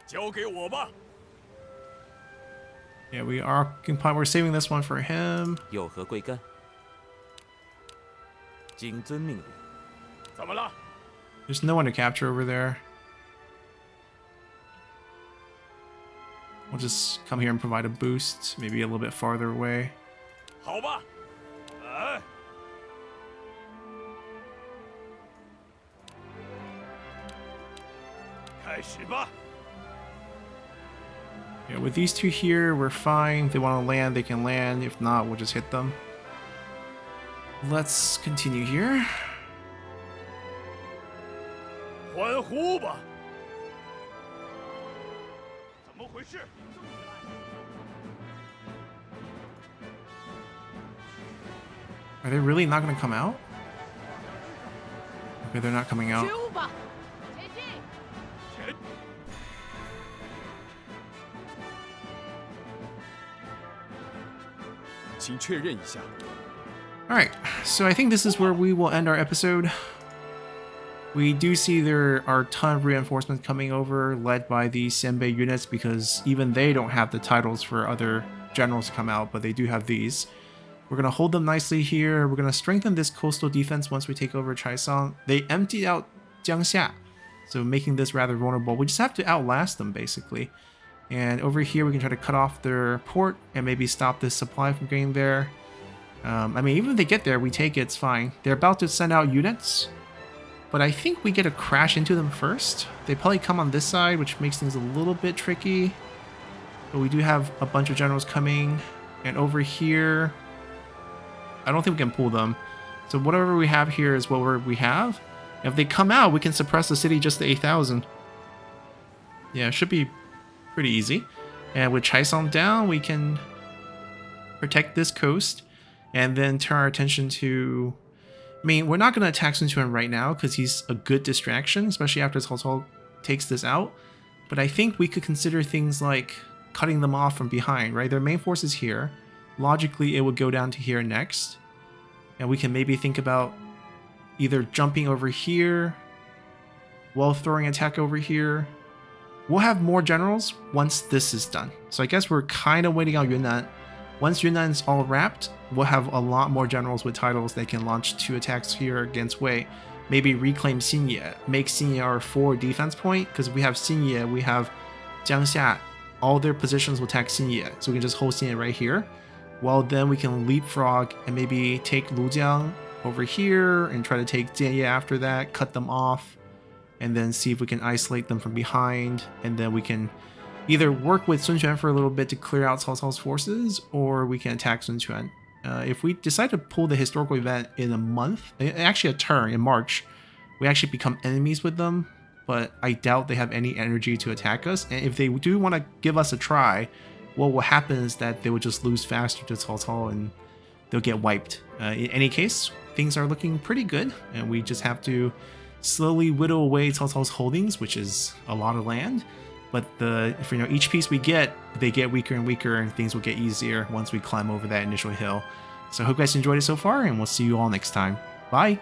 [SPEAKER 2] 交给我吧。
[SPEAKER 1] Yeah, we are we're saving this one for him.
[SPEAKER 6] 有何贵干？谨遵命令。
[SPEAKER 2] 怎么了？
[SPEAKER 1] There's no one to capture over there. We'll just come here and provide a boost, maybe a little bit farther away.
[SPEAKER 2] 好吧。哎。开始吧。
[SPEAKER 1] Yeah, with these two here, we're fine. If they want to land, they can land. If not, we'll just hit them. Let's continue here.
[SPEAKER 2] 欢呼吧！怎么回事？
[SPEAKER 1] Are they really not going to come out? Okay, they're not coming out.
[SPEAKER 3] 觉悟吧，前进！
[SPEAKER 2] 前
[SPEAKER 5] 请确认一下。
[SPEAKER 1] Alright, so I think this is where we will end our episode. We do see there are a ton of reinforcements coming over, led by the Senbei units, because even they don't have the titles for other generals to come out, but they do have these. We're going to hold them nicely here. We're going to strengthen this coastal defense once we take over Chaisang. They emptied out Jiangxia, so making this rather vulnerable. We just have to outlast them, basically. And over here, we can try to cut off their port and maybe stop this supply from getting there. I mean, even if they get there, we take it, it's fine. They're about to send out units, but I think we get to crash into them first. They probably come on this side, which makes things a little bit tricky. But we do have a bunch of generals coming. And over here, I don't think we can pull them. So whatever we have here is what we have. If they come out, we can suppress the city just to 8,000. Yeah, it should be pretty easy. And with Chaisang down, we can protect this coast. And then turn our attention to... I mean, we're not going to attack Sun Quan right now because he's a good distraction, especially after Cao Cao takes this out. But I think we could consider things like cutting them off from behind, right? Their main force is here. Logically, it would go down to here next. And we can maybe think about either jumping over here while throwing attack over here. We'll have more generals once this is done. So I guess we're kind of waiting on Yunan. Once Yunan's all wrapped, we'll have a lot more generals with titles that can launch 2 attacks here against Wei. Maybe reclaim Xinye, make Xinye our 4 defense point, because if we have Xinye, we have Jiangxia. All their positions will attack Xinye, so we can just hold Xinye right here. Well, then we can leapfrog and maybe take Lujiang over here and try to take Jianye after that, cut them off, and then see if we can isolate them from behind, and then we can either work with Sun Quan for a little bit to clear out Cao Cao's forces, or we can attack Sun Quan. If we decide to pull the historical event in a month, actually a turn in March, we actually become enemies with them, but I doubt they have any energy to attack us. And if they do want to give us a try, what will happen is that they will just lose faster to Cao Cao and they'll get wiped. In any case, things are looking pretty good, and we just have to slowly whittle away Cao Cao's holdings, which is a lot of land. But if each piece we get, they get weaker and weaker, and things will get easier once we climb over that initial hill. So I hope you guys enjoyed it so far, and we'll see you all next time. Bye!